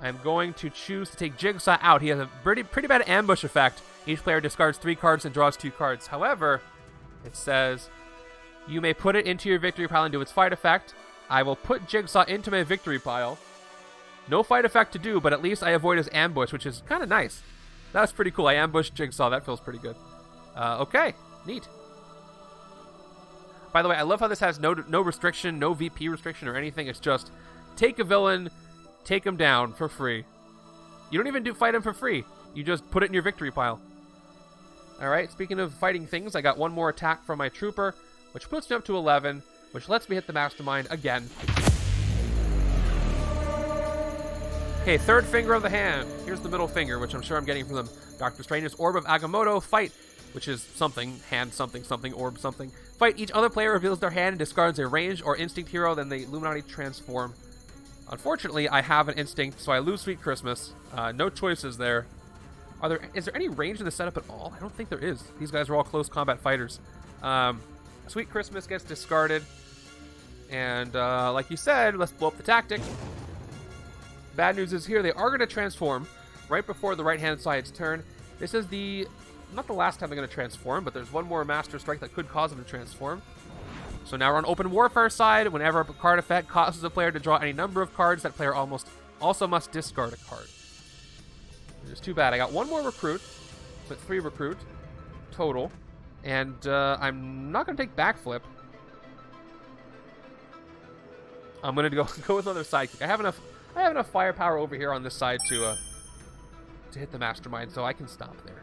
I'm going to choose to take Jigsaw out. He has a pretty bad ambush effect. Each player discards 3 cards and draws 2 cards. However, it says, you may put it into your victory pile and do its fight effect. I will put Jigsaw into my victory pile. No fight effect to do, but at least I avoid his ambush, which is kind of nice. That's pretty cool. I ambushed Jigsaw. That feels pretty good. Okay, neat. By the way, I love how this has no restriction, no VP restriction or anything. It's just take a villain, take him down for free. You don't even fight him for free. You just put it in your victory pile. All right, speaking of fighting things, I got 1 more attack from my Trooper, which puts me up to 11, which lets me hit the Mastermind again. Okay, 3rd finger of the hand. Here's the middle finger, which I'm sure I'm getting from them. Doctor Strange's Orb of Agamotto. Fight, which is something, hand something, something, orb something. Fight, each other player reveals their hand and discards a ranged or instinct hero, then the Illuminati transform. Unfortunately, I have an instinct, so I lose Sweet Christmas. No choices there. Is there any range in the setup at all? I don't think there is. These guys are all close combat fighters. Sweet Christmas gets discarded. And like you said, let's blow up the tactic. Bad news is here, they are going to transform right before the right-hand side's turn. This is not the last time they're going to transform, but there's one more Master Strike that could cause them to transform. So now we're on Open Warfare side. Whenever a card effect causes a player to draw any number of cards, that player also must discard a card. Which is too bad. I got one more recruit, but 3 recruit total. And I'm not going to take Backflip. I'm going to go with another sidekick. I have enough firepower over here on this side to hit the Mastermind, so I can stop there.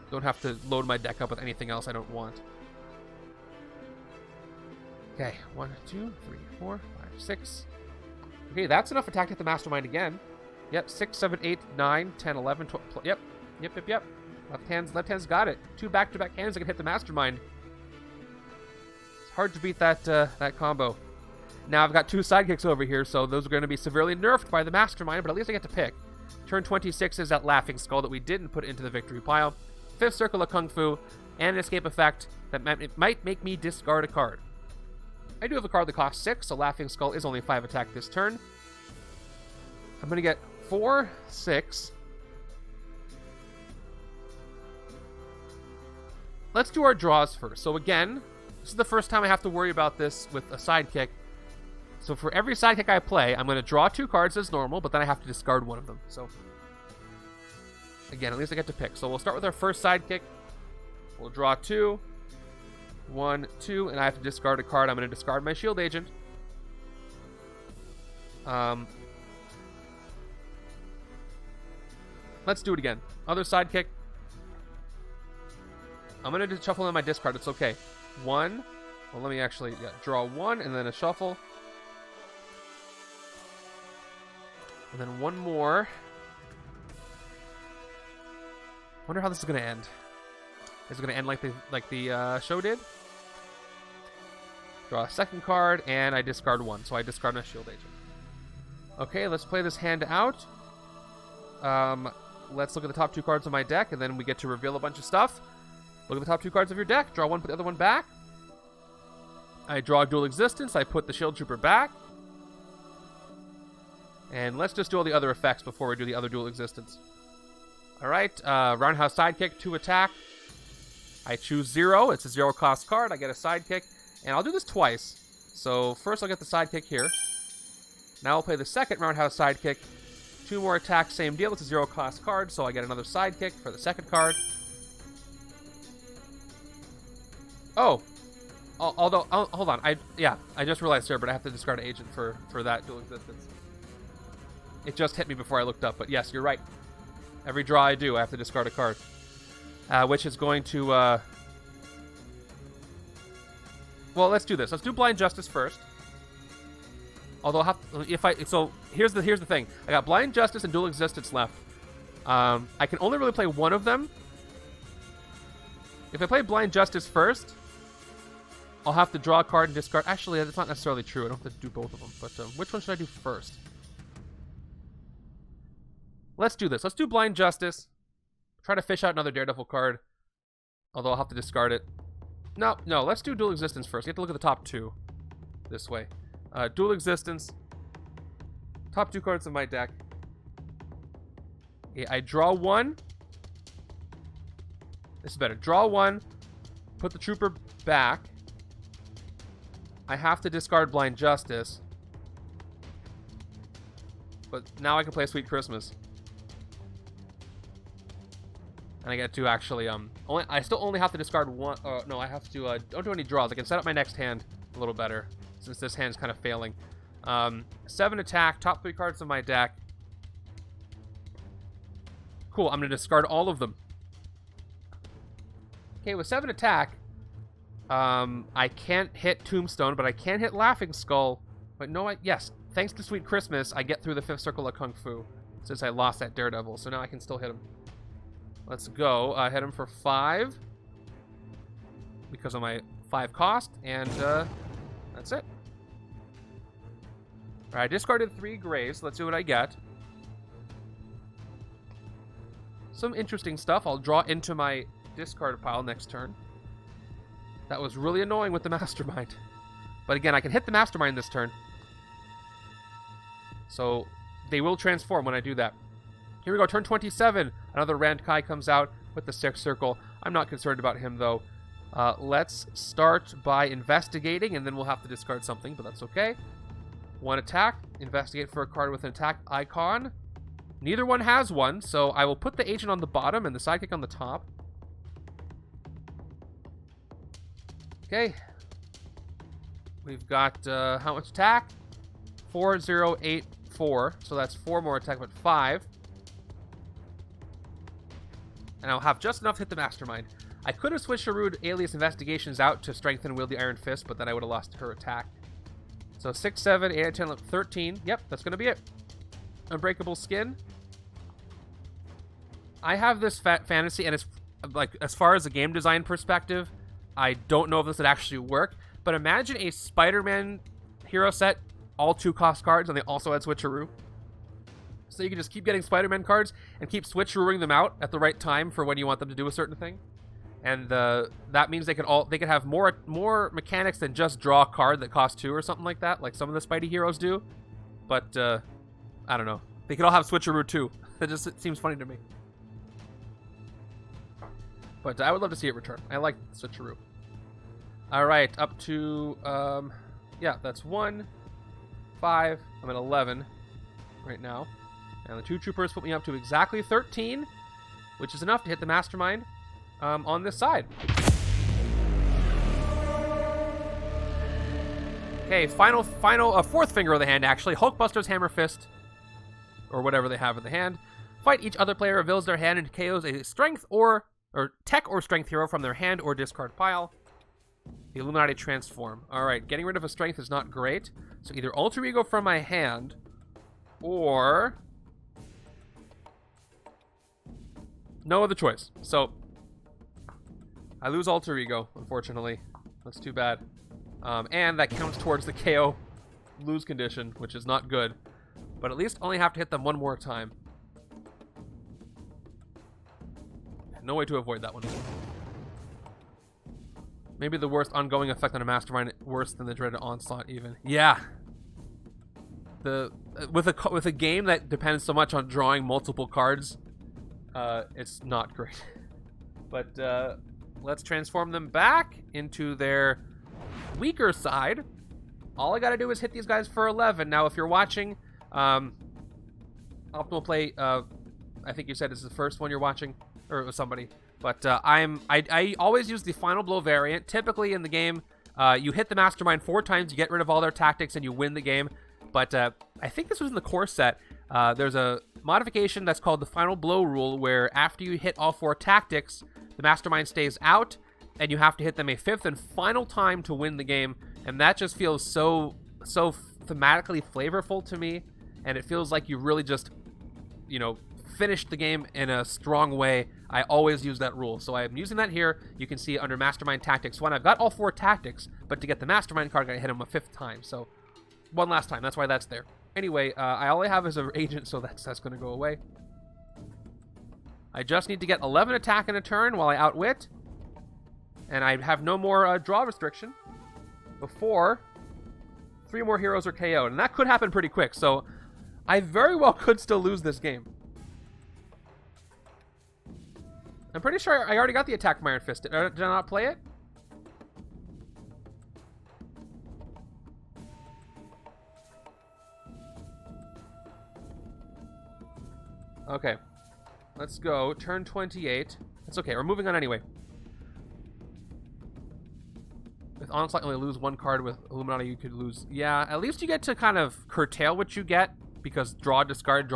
Don't have to load my deck up with anything else I don't want. Okay, 1, 2, 3, 4, 5, 6. Okay, that's enough attack to hit the Mastermind again. Yep, 6, 7, 8, 9, 10, 11, 12. Yep. Left hand's got it. 2 back-to-back hands that can hit the Mastermind. It's hard to beat that combo. Now I've got 2 sidekicks over here, so those are going to be severely nerfed by the Mastermind, but at least I get to pick. Turn 26 is that Laughing Skull that we didn't put into the victory pile. 5th Circle of Kung Fu, and an escape effect that might make me discard a card. I do have a card that costs 6, so Laughing Skull is only 5 attack this turn. I'm going to get 4, 6. Let's do our draws first. So again, this is the first time I have to worry about this with a sidekick. So for every sidekick I play, I'm going to draw 2 cards as normal, but then I have to discard one of them. So again, at least I get to pick. So we'll start with our first sidekick. We'll draw 2. 1, 2, and I have to discard a card. I'm going to discard my Shield Agent. Let's do it again. Other sidekick. I'm going to shuffle in my discard. It's okay. 1. Well, let me actually draw 1 and then a shuffle. And then 1 more. Wonder how this is going to end. Is it going to end like the show did? Draw a second card, and I discard 1. So I discard my Shield Agent. Okay, let's play this hand out. Let's look at the top 2 cards of my deck, and then we get to reveal a bunch of stuff. Look at the top 2 cards of your deck. Draw 1, put the other one back. I draw Dual Existence. I put the Shield Trooper back. And let's just do all the other effects before we do the other Dual Existence. Alright, Roundhouse Sidekick, 2 attack. I choose 0. It's a 0 cost card. I get a sidekick. And I'll do this twice. So first I'll get the sidekick here. Now I'll play the second Roundhouse Sidekick. 2 more attacks, same deal. It's a 0 cost card, so I get another sidekick for the second card. Oh. Although, hold on. I just realized here, but I have to discard an agent for that Dual Existence. It just hit me before I looked up, but yes, you're right. Every draw I do, I have to discard a card. Which is going to, well, let's do this. Let's do Blind Justice first. Although, so here's the thing. I got Blind Justice and Dual Existence left. I can only really play one of them. If I play Blind Justice first, I'll have to draw a card and discard. Actually, that's not necessarily true. I don't have to do both of them. But which one should I do first? Let's do this. Let's do Blind Justice. Try to fish out another Daredevil card. Although I'll have to discard it. No, let's do Dual Existence first. You have to look at the top 2. This way. Dual Existence. Top 2 cards of my deck. Okay, I draw 1. This is better. Draw 1. Put the Trooper back. I have to discard Blind Justice. But now I can play Sweet Christmas. And I get to actually, I still only have to discard 1. No, I have to, don't do any draws. I can set up my next hand a little better, since this hand's kind of failing. 7 attack, top 3 cards of my deck. Cool, I'm going to discard all of them. Okay, with 7 attack, I can't hit Tombstone, but I can hit Laughing Skull. But no, yes, thanks to Sweet Christmas, I get through the 5th Circle of Kung Fu, since I lost that Daredevil, so now I can still hit him. Let's go. Hit him for 5 because of my 5 cost, and that's it. All right, I discarded 3 grays. Let's see what I get. Some interesting stuff. I'll draw into my discard pile next turn. That was really annoying with the Mastermind. But again, I can hit the Mastermind this turn. So they will transform when I do that. Here we go, turn 27. Another Rand-Kai comes out with the 6th circle. I'm not concerned about him, though. Let's start by investigating, and then we'll have to discard something, but that's okay. 1 attack. Investigate for a card with an attack icon. Neither one has one, so I will put the agent on the bottom and the sidekick on the top. Okay. We've got, how much attack? 4084, so that's 4 more attack, but 5. And I'll have just enough to hit the Mastermind. I could have switched Sharud Alias Investigations out to strengthen and wield the Iron Fist, but then I would have lost her attack. So 6, 7, 8, 10, 11, 13. Yep, that's going to be it. Unbreakable Skin. I have this fantasy, and it's like, as far as a game design perspective, I don't know if this would actually work, but imagine a Spider-Man hero set, all 2-cost cards, and they also had switcheroo. So you can just keep getting Spider-Man cards and keep switcherooing them out at the right time for when you want them to do a certain thing. And that means they could have more mechanics than just draw a card that costs 2 or something like that, like some of the Spidey heroes do. But I don't know. They could all have switcheroo too. It seems funny to me. But I would love to see it return. I like switcheroo. All right, up to yeah, that's 1, 5. I'm at 11 right now. And the 2 troopers put me up to exactly 13, which is enough to hit the Mastermind on this side. Okay, final, 4th finger of the hand, actually. Hulkbuster's Hammer Fist, or whatever they have in the hand. Fight each other player reveals their hand and KOs a strength or tech or strength hero from their hand or discard pile. The Illuminati transform. Alright, getting rid of a strength is not great. So either Alter Ego from my hand, or no other choice. So I lose Alter Ego, unfortunately. That's too bad. And that counts towards the KO lose condition, which is not good. But at least only have to hit them 1 more time. No way to avoid that one. Maybe the worst ongoing effect on a Mastermind, worse than the dreaded Onslaught even. Yeah. With a game that depends so much on drawing multiple cards, it's not great. But let's transform them back into their weaker side. All I gotta do is hit these guys for 11. Now, if you're watching Optimal Play, I think you said this is the first one you're watching, or it was somebody. But I always use the Final Blow variant. Typically in the game, you hit the Mastermind 4 times, you get rid of all their tactics, and you win the game. But I think this was in the core set. There's a modification that's called the Final Blow rule, where after you hit all 4 tactics, the Mastermind stays out, and you have to hit them a 5th and final time to win the game. And that just feels so thematically flavorful to me, and it feels like you really just, you know, finished the game in a strong way. I always use that rule, so I'm using that here. You can see under Mastermind Tactics 1, I've got all 4 tactics, but to get the Mastermind card, I gotta hit him a 5th time, so 1 last time. That's why that's there. Anyway, all I have is an agent, so that's going to go away. I just need to get 11 attack in a turn while I outwit, and I have no more draw restriction before 3 more heroes are KO'd, and that could happen pretty quick, so I very well could still lose this game. I'm pretty sure I already got the attack from Iron Fist. Did I not play it? Okay. Let's go. Turn 28. It's okay. We're moving on anyway. With Onslaught, you only lose 1 card. With Illuminati, you could lose... Yeah, at least you get to kind of curtail what you get, because draw, discard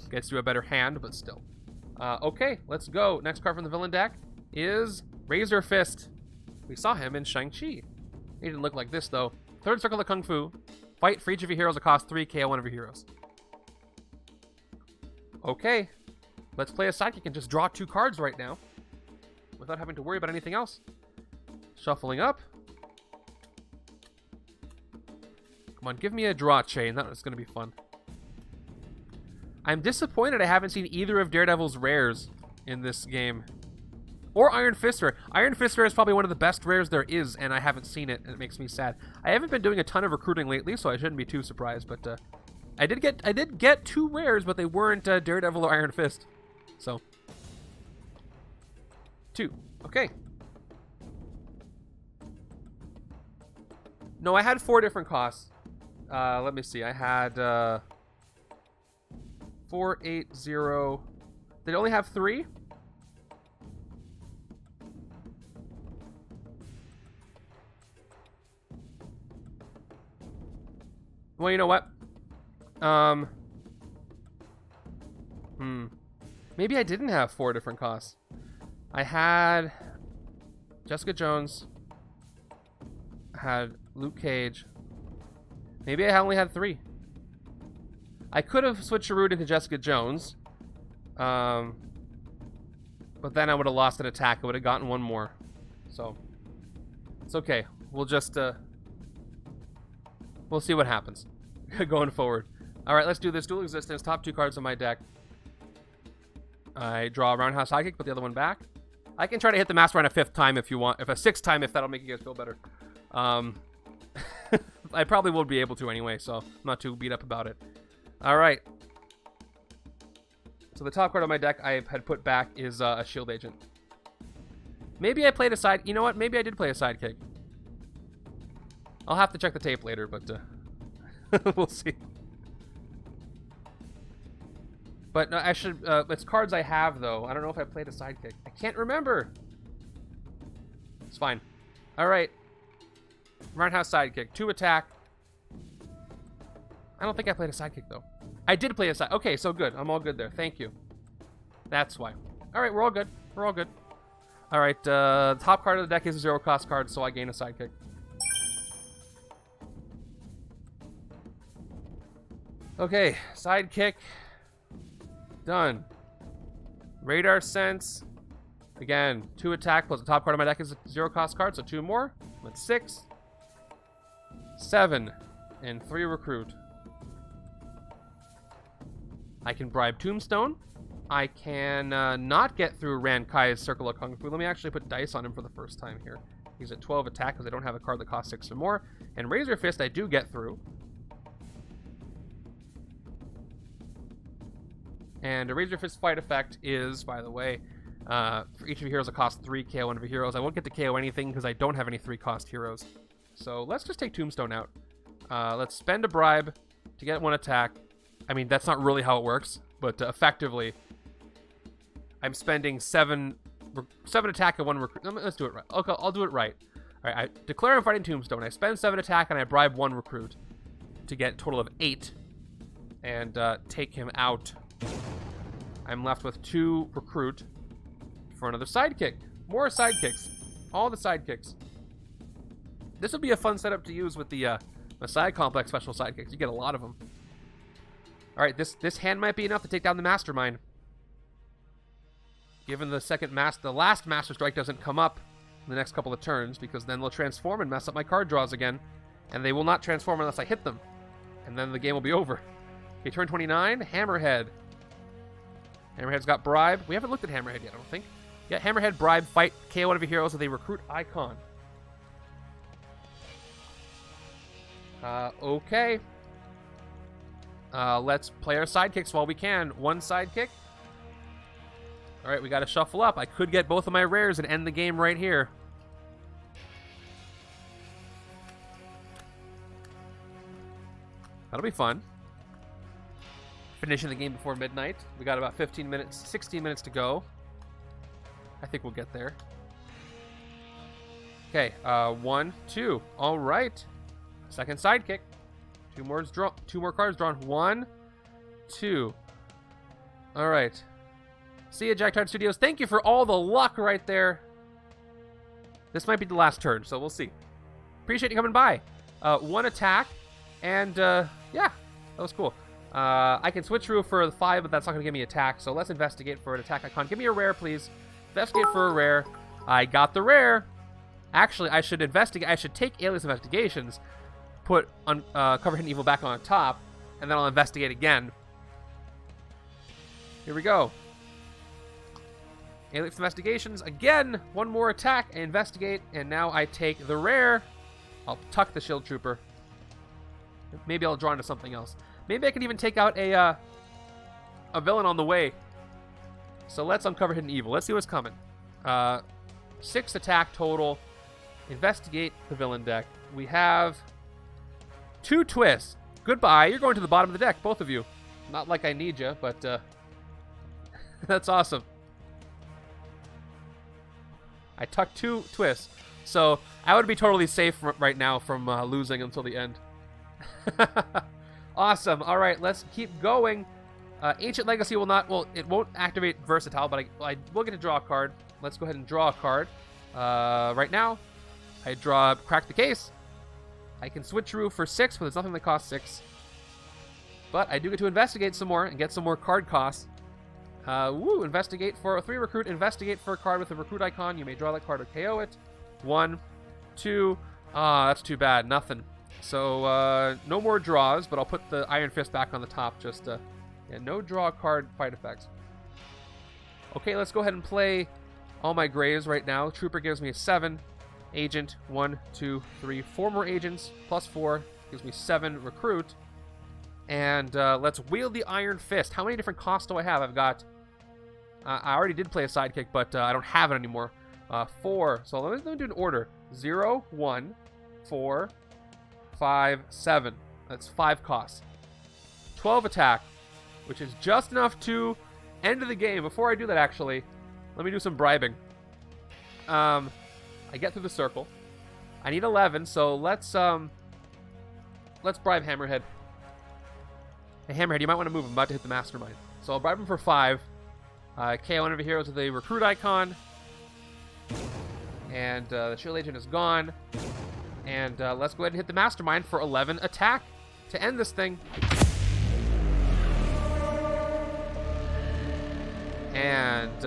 gets you a better hand, but still. Okay, let's go. Next card from the villain deck is Razor Fist. We saw him in Shang-Chi. He didn't look like this, though. 3rd Circle of Kung Fu. Fight for each of your heroes. It costs 3, KO one of your heroes. Okay, let's play a sidekick and just draw 2 cards right now without having to worry about anything else. Shuffling up. Come on, give me a draw chain. That was going to be fun. I'm disappointed I haven't seen either of Daredevil's rares in this game. Or Iron Fister. Iron Fister is probably one of the best rares there is, and I haven't seen it, and it makes me sad. I haven't been doing a ton of recruiting lately, so I shouldn't be too surprised, but I did get 2 rares, but they weren't Daredevil or Iron Fist. So 2. Okay. No, I had 4 different costs. Let me see. I had 480. Did it only have 3? Well, you know what? Maybe I didn't have 4 different costs. I had Jessica Jones. I had Luke Cage. Maybe I only had 3. I could have switched Sherwood into Jessica Jones. But then I would have lost an attack. I would have gotten 1 more. So, it's okay. We'll just, we'll see what happens going forward. Alright, let's do this. Dual Existence. Top 2 cards on my deck. I draw a Roundhouse Sidekick, put the other one back. I can try to hit the Mastermind a 5th time if you want. If a 6th time, if that'll make you guys feel better. I probably will be able to anyway, so I'm not too beat up about it. Alright. So the top card on my deck I had put back is a Shield Agent. Maybe I played a side... You know what? Maybe I did play a Sidekick. I'll have to check the tape later, but we'll see. But no, I should... it's cards I have, though. I don't know if I played a Sidekick. I can't remember. It's fine. Alright. Roundhouse Sidekick. 2 attack. I don't think I played a Sidekick, though. I did play a side. Okay, so good. I'm all good there. Thank you. That's why. Alright, we're all good. We're all good. Alright, top card of the deck is a 0-cost card, so I gain a Sidekick. Okay, Sidekick. Done. Radar Sense. Again, 2 attack plus the top card of my deck is a 0-cost card, so 2 more. That's 6. 7. And 3 recruit. I can bribe Tombstone. I can not get through Rankai's Circle of Kung Fu. Let me actually put dice on him for the first time here. He's at 12 attack because I don't have a card that costs 6 or more. And Razor Fist I do get through. And a Razor Fist fight effect is, by the way, for each of your heroes it costs 3 KO one of your heroes. I won't get to KO anything because I don't have any 3-cost heroes. So let's just take Tombstone out. Let's spend a bribe to get 1 attack. I mean, that's not really how it works, but effectively, I'm spending 7 attack and 1 recruit. Let's do it right. Okay, I'll do it right. All right, I declare I'm fighting Tombstone. I spend 7 attack and I bribe 1 recruit to get a total of 8 and take him out. I'm left with 2 recruit for another sidekick. More sidekicks. All the sidekicks. This would be a fun setup to use with the Messiah Complex special sidekicks. You get a lot of them. Alright, this hand might be enough to take down the Mastermind. Given the last Master Strike doesn't come up in the next couple of turns, because then they'll transform and mess up my card draws again. And they will not transform unless I hit them. And then the game will be over. Okay, turn 29, Hammerhead. Hammerhead's got bribe. We haven't looked at Hammerhead yet, I don't think. Yeah, Hammerhead, bribe, fight, KO one of your heroes with a recruit icon. Okay. Let's play our sidekicks while we can. 1 sidekick. Alright, we gotta shuffle up. I could get both of my rares and end the game right here. That'll be fun. Finishing the game before midnight. We got about 16 minutes to go. I think we'll get there. Okay, 1, 2. Alright. Second sidekick. 2 more cards drawn. 1, 2. All right. See ya, Jack Tart Studios. Thank you for all the luck right there. This might be the last turn, so we'll see. Appreciate you coming by. 1 attack, and yeah, that was cool. I can switch through for the 5, but that's not going to give me attack, so let's investigate for an attack icon. Give me a rare, please. Investigate for a rare. I got the rare. Actually, I should investigate. I should take Alias Investigations, put Cover Hidden Evil back on top, and then I'll investigate again. Here we go. Alien Investigations. Again, one more attack. I investigate, and now I take the rare. I'll tuck the Shield Trooper. Maybe I'll draw into something else. Maybe I can even take out a villain on the way. So let's uncover Hidden Evil. Let's see what's coming. 6 attack total. Investigate the villain deck. We have 2 twists. Goodbye. You're going to the bottom of the deck, both of you. Not like I need you, but that's awesome. I tucked 2 twists. So I would be totally safe right now from losing until the end. Awesome. All right, let's keep going. Ancient Legacy will not, well, it won't activate Versatile, but I will get to draw a card. Let's go ahead and draw a card. Right now, I draw Crack the Case. I can switch through for 6, but there's nothing that costs 6. But I do get to investigate some more and get some more card costs. Investigate for a 3 recruit. Investigate for a card with a recruit icon. You may draw that card or KO it. 1, 2. That's too bad. Nothing. So, no more draws, but I'll put the Iron Fist back on the top. Just, yeah, no draw card fight effects. Okay, let's go ahead and play all my grays right now. Trooper gives me a 7. Agent, 1, 2, 3, 4 more agents, plus 4, gives me 7 recruit. And let's wield the Iron Fist. How many different costs do I have? I've got, I already did play a sidekick, but I don't have it anymore. 4, so let me do an order. 0, 1, 4, 5, 7. That's 5 costs. 12 attack, which is just enough to end the game. Before I do that, actually, let me do some bribing. I get through the circle. I need 11, so let's bribe Hammerhead. Hey, Hammerhead, you might want to move. I'm about to hit the Mastermind. So I'll bribe him for 5. KO one of the heroes with a recruit icon. And the Shield Agent is gone. And let's go ahead and hit the Mastermind for 11 attack to end this thing. And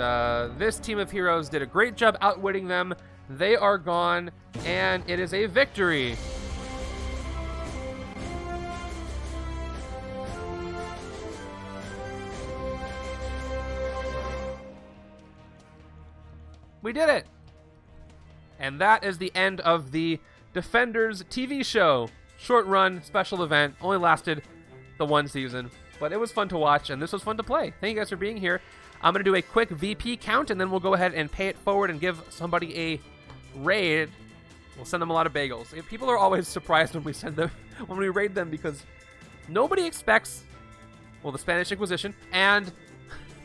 this team of heroes did a great job outwitting them. They are gone, and it is a victory. We did it! And that is the end of the Defenders TV show. Short run, special event, only lasted the 1 season. But it was fun to watch, and this was fun to play. Thank you guys for being here. I'm going to do a quick VP count, and then we'll go ahead and pay it forward and give somebody a raid. We'll send them a lot of bagels. People are always surprised when we send them, when we raid them, because nobody expects, well, the Spanish Inquisition and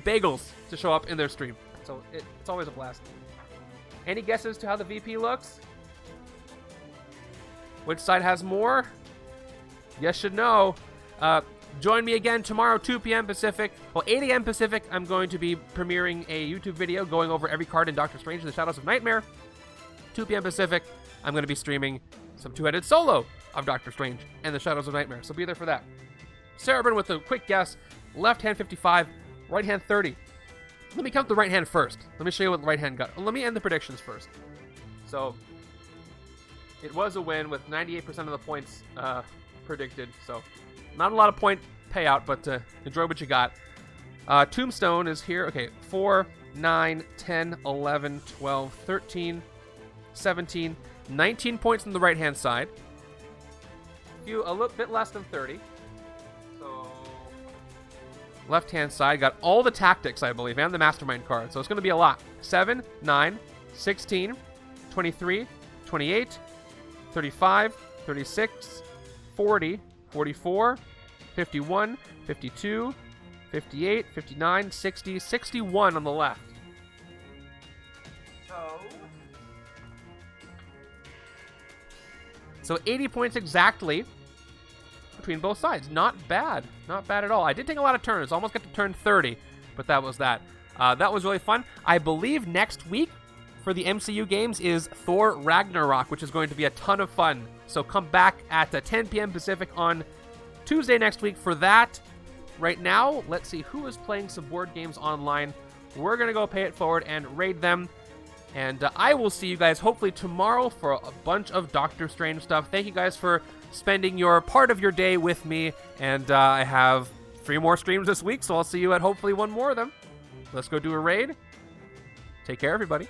bagels to show up in their stream. So it's always a blast. Any guesses to how the VP looks? Which side has more? You should know. Join me again tomorrow, 2 p.m. Pacific. Well, 8 a.m. Pacific, I'm going to be premiering a YouTube video going over every card in Doctor Strange: The Shadows of Nightmare. 2 p.m. Pacific, I'm going to be streaming some 2-headed solo of Doctor Strange and The Shadows of Nightmare, so be there for that. Cerebrin with a quick guess. Left hand 55, right hand 30. Let me count the right hand first. Let me show you what the right hand got. Let me end the predictions first. So, it was a win with 98% of the points predicted, so not a lot of point payout, but enjoy what you got. Tombstone is here. Okay, 4, 9, 10, 11, 12, 13, 17, 19 points on the right-hand side. A little bit less than 30. So, left-hand side got all the tactics, I believe, and the Mastermind card. So it's going to be a lot. 7, 9, 16, 23, 28, 35, 36, 40, 44, 51, 52, 58, 59, 60, 61 on the left. So 80 points exactly between both sides. Not bad. Not bad at all. I did take a lot of turns. Almost got to turn 30, but that was that. That was really fun. I believe next week for the MCU games is Thor Ragnarok, which is going to be a ton of fun. So come back at 10 p.m. Pacific on Tuesday next week for that. Right now, let's see who is playing some board games online. We're going to go pay it forward and raid them. And I will see you guys hopefully tomorrow for a bunch of Doctor Strange stuff. Thank you guys for spending your part of your day with me. And I have 3 more streams this week, so I'll see you at hopefully 1 more of them. Let's go do a raid. Take care, everybody.